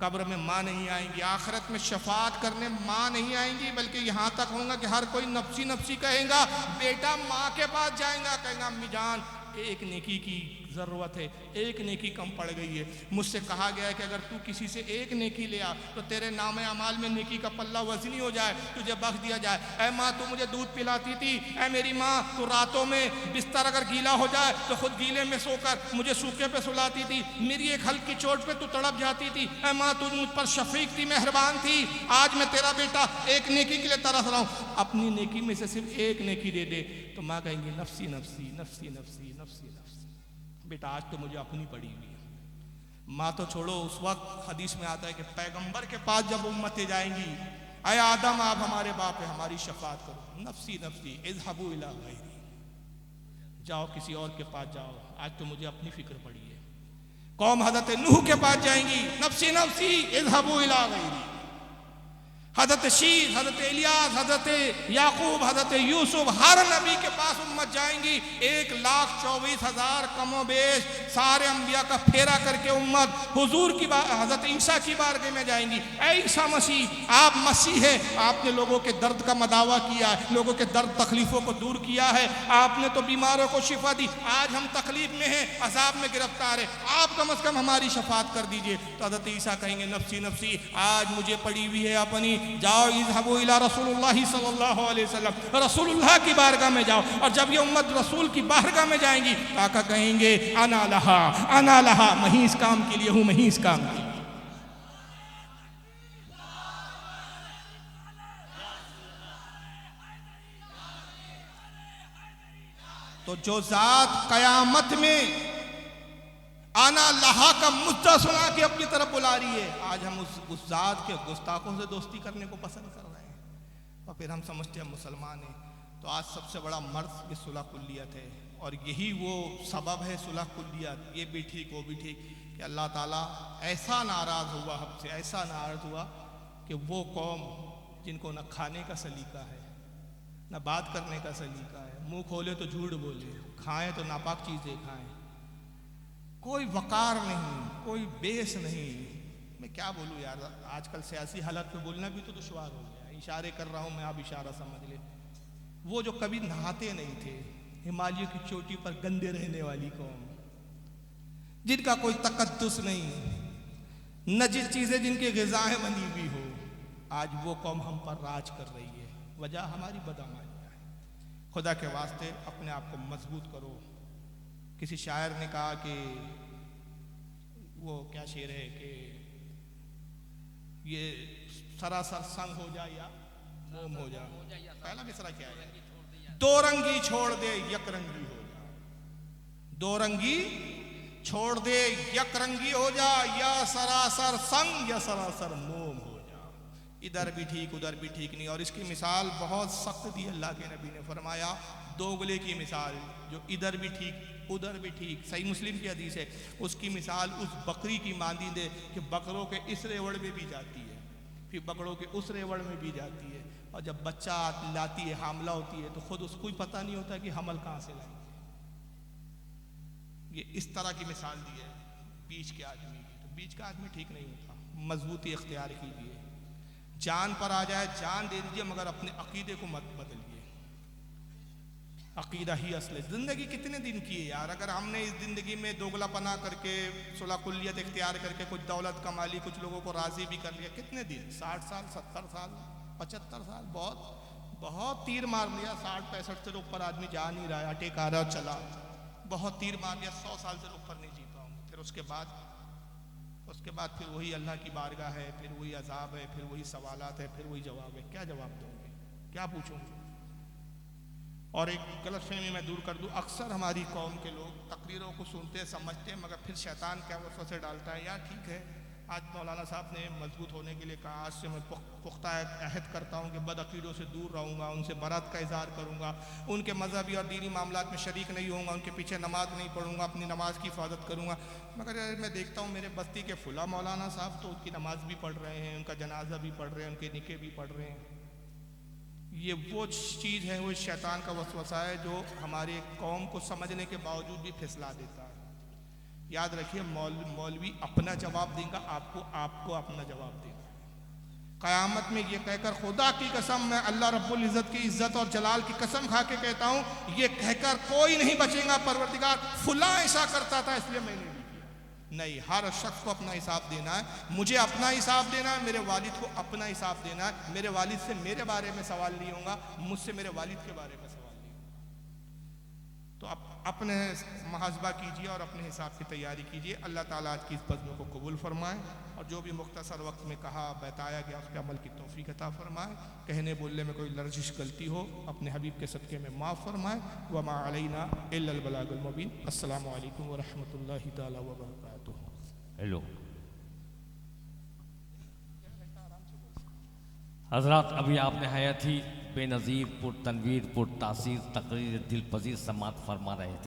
कब्र में माँ नहीं आएंगी, आखिरत में शफात करने माँ नहीं आएंगी, बल्कि यहाँ तक होगा कि हर कोई नफ्सी नफ्सी कहेगा। बेटा माँ के पास जाएगा, कहेगा अम्मी जान एक नेकी की ज़रूरत है, एक नेकी कम पड़ गई है। मुझसे कहा गया है कि अगर तू किसी से एक नेकी ले आ तो तेरे नाम अमाल में नेकी का पल्ला वज़नी हो जाए, तुझे बख्श दिया जाए। ऐ माँ तू मुझे दूध पिलाती थी, ऐ मेरी माँ तू रातों में बिस्तर अगर गीला हो जाए तो खुद गीले में सोकर मुझे सूखे पे सुलाती थी, मेरी एक हल्की चोट पे तू तड़प जाती थी। ऐ माँ तू मुझ पर शफीक थी, मेहरबान थी। आज मैं तेरा बेटा एक नेकी के लिए तरस रहा हूँ, अपनी नेकी में से सिर्फ एक नेकी दे दे। तो माँ कहेंगी नफ्सी नफ्सी नफ्सी नफ्सी नफ्सी नफ्सी। बेटा आज तो मुझे अपनी पड़ी हुई है। माँ तो छोड़ो, उस वक्त हदीस में आता है कि पैगंबर के पास जब उम्मतें जाएंगी, अय आदम आप हमारे बाप है, हमारी शफात करो। नफ्सी नफ्सी इज़हबू इला गैरी, जाओ किसी और के पास जाओ, आज तो मुझे अपनी फिक्र पड़ी है। कौम हज़रत नूह के पास जाएंगी, नफ्सी नफ्सी इज़हबू इला गैरी। हज़रत शीर, हज़रत इलियास, हज़रत याकूब, हज़रत यूसुफ, हर नबी के पास उम्मत जाएंगी। 1,24,000 कमो बेश सारे अंबिया का फेरा करके उम्मत हुजूर की हज़रत ईसा की बारगाह में जाएंगी। ऐ ईसा मसीह, आप मसीह है, आपने लोगों के दर्द का मदावा किया है, लोगों के दर्द तकलीफ़ों को दूर किया है, आपने तो बीमारों को शिफा दी। आज हम तकलीफ में हैं, अजाब में गिरफ्तार है, आप कम अज़ कम हमारी शफात कर दीजिए। तो हज़रत ईसा कहेंगे नफ्सी नफ्सी, आज मुझे पड़ी हुई है अपनी, जाओ इज़हबू इला रसूलुल्लाह सल्लल्लाहु अलैहि वसल्लम, रसूलुल्लाह की बारगाह में जाओ। और जब ये उम्मत रसूल की बारगाह में जाएंगी, आका कहेंगे अना लहा, मैं ही इस काम के लिए हूं, मैं ही इस काम के लिए। तो जो जात कयामत में आना लहा का मुद्दा सुना के अपनी तरफ बुला रही है, आज हम उस जात के गुस्ताखों से दोस्ती करने को पसंद कर रहे हैं और फिर हम समझते हैं मुसलमान हैं। तो आज सबसे बड़ा मर्ज ये सुलह कुल्लियत है, और यही वो सबब है सुलह कुल्लियत। ये भी ठीक, वो भी ठीक, कि अल्लाह ताला ऐसा नाराज़ हुआ हमसे, ऐसा नाराज़ हुआ कि वो कौम जिनको न खाने का सलीका है, न बात करने का सलीका है, मुँह खोले तो झूठ बोले, खाएँ तो नापाक चीज़ें खाएँ, कोई वकार नहीं, कोई बेस नहीं। मैं क्या बोलूँ यार, आजकल सियासी हालत में बोलना भी तो दुश्वार हो गया। इशारे कर रहा हूँ मैं, आप इशारा समझ ले। वो जो कभी नहाते नहीं थे, हिमालय की चोटी पर गंदे रहने वाली कौम, जिनका कोई तकद्दुस नहीं, नजिस चीज़ें जिनकी ग़िज़ाएं बनी हुई हो, आज वो कौम हम पर राज कर रही है। वजह हमारी बदअमानियाँ है। खुदा के वास्ते अपने आप को मजबूत करो। किसी शायर ने कहा कि वो क्या शेर है कि ये सरासर संग हो जाए या मोम हो जाए। पहला मिसरा क्या है? दो रंगी छोड़ दे यकरंगी हो जा, दो रंगी छोड़ दे यकरंगी हो जा, या सरासर संग या सरासर मोम हो जा। इधर भी ठीक उधर भी ठीक नहीं। और इसकी मिसाल बहुत सख्त दी अल्लाह के नबी ने फरमाया, दोगले की मिसाल, जो इधर भी ठीक उधर भी ठीक। सही मुस्लिम की हदीस है, उसकी मिसाल उस बकरी की मानदी दे कि बकरों के इस रेवड़ में भी जाती है, फिर बकरों के उस रेवड़ में भी जाती है, और जब बच्चा लाती है, हामला होती है, तो खुद उसको ही पता नहीं होता कि हमल कहाँ से लाई। ये इस तरह की मिसाल दी है बीच के आदमी की। तो बीच का आदमी ठीक नहीं होता, मजबूती इख्तियार कीजिए। जान पर आ जाए जान दे दीजिए, मगर अपने अकीदे को मत बदलिए। अकीदा ही असल है। ज़िंदगी कितने दिन की है यार? अगर हमने इस ज़िंदगी में दोगलापना करके, सुलह कुल्लियत इख्तियार करके कुछ दौलत कमा ली, कुछ लोगों को राज़ी भी कर लिया, कितने दिन? 60 साल, 70 साल, 75 साल, बहुत तीर मार लिया। 60-65 से ऊपर आदमी जा नहीं रहा है, अटेक आ रहा चला, बहुत तीर मार लिया, 100 साल से ऊपर नहीं जी पाऊंगा। फिर उसके बाद फिर वही अल्लाह की बारगाह है, फिर वही अजाब है, फिर वही सवालात है, फिर वही जवाब है। क्या जवाब दूंगे? क्या पूछूंगे? और एक गलतफहमी मैं दूर कर दूं, अक्सर हमारी कौम के लोग तकरीरों को सुनते हैं, समझते हैं, मगर फिर शैतान क्या वसवसे डालता है, यार ठीक है आज मौलाना साहब ने मजबूत होने के लिए कहा, आज से मैं पुख्ता अहद करता हूँ कि बदअकीदों से दूर रहूँगा, उनसे बरात का इजहार करूँगा, उनके मजहबी और दीनी मामलात में शरीक नहीं होऊंगा, उनके पीछे नमाज नहीं पढ़ूंगा, अपनी नमाज की हिफाजत करूँगा। मगर मैं देखता हूँ मेरे बस्ती के फुला मौलाना साहब तो उनकी नमाज भी पढ़ रहे हैं, उनका जनाजा भी पढ़ रहे हैं, उनके निके भी पढ़ रहे हैं। ये वो चीज़ है, वो शैतान का वसवसा है जो हमारे कौम को समझने के बावजूद भी फिसला देता है। याद रखिए, मौलवी अपना जवाब देगा, आपको अपना जवाब देगा। क़यामत में ये कहकर, खुदा की कसम, मैं अल्लाह रब्बुल इज़्ज़त की इज़्ज़त और जलाल की कसम खा के कहता हूँ, ये कहकर कोई नहीं बचेगा परवरदिगार फुला ऐसा करता था इसलिए मैंने नहीं किया। नहीं, हर शख्स को अपना हिसाब देना है, मुझे अपना हिसाब देना है, मेरे वालिद को अपना हिसाब देना है। मेरे वालिद से मेरे बारे में सवाल नहीं होगा, मुझसे मेरे वालिद के बारे में सवाल नहीं होगा। तो अपने मुहासबा कीजिए और अपने हिसाब की तैयारी कीजिए। अल्लाह ताला आज की इस बज़्म को कबूल फरमाए और जो भी मुख्तसर वक्त में कहा बताया गया उसके अमल की तौफीक अता फरमाए। कहने बोलने में कोई लर्जिश गलती हो अपने हबीब के सदक़े में माफ़ फरमाए। व मा अलैना इल्लल बलागुल मुबीन। अस्सलामु अलैकुम व रहमतुल्लाहि ताला व बरकातुहू। हेलो हजरात, अभी आपने हयाती बेनज़ीर पुर तनवीर पुर तासीर तकरीर दिल पजीर समात फरमा रहे थे।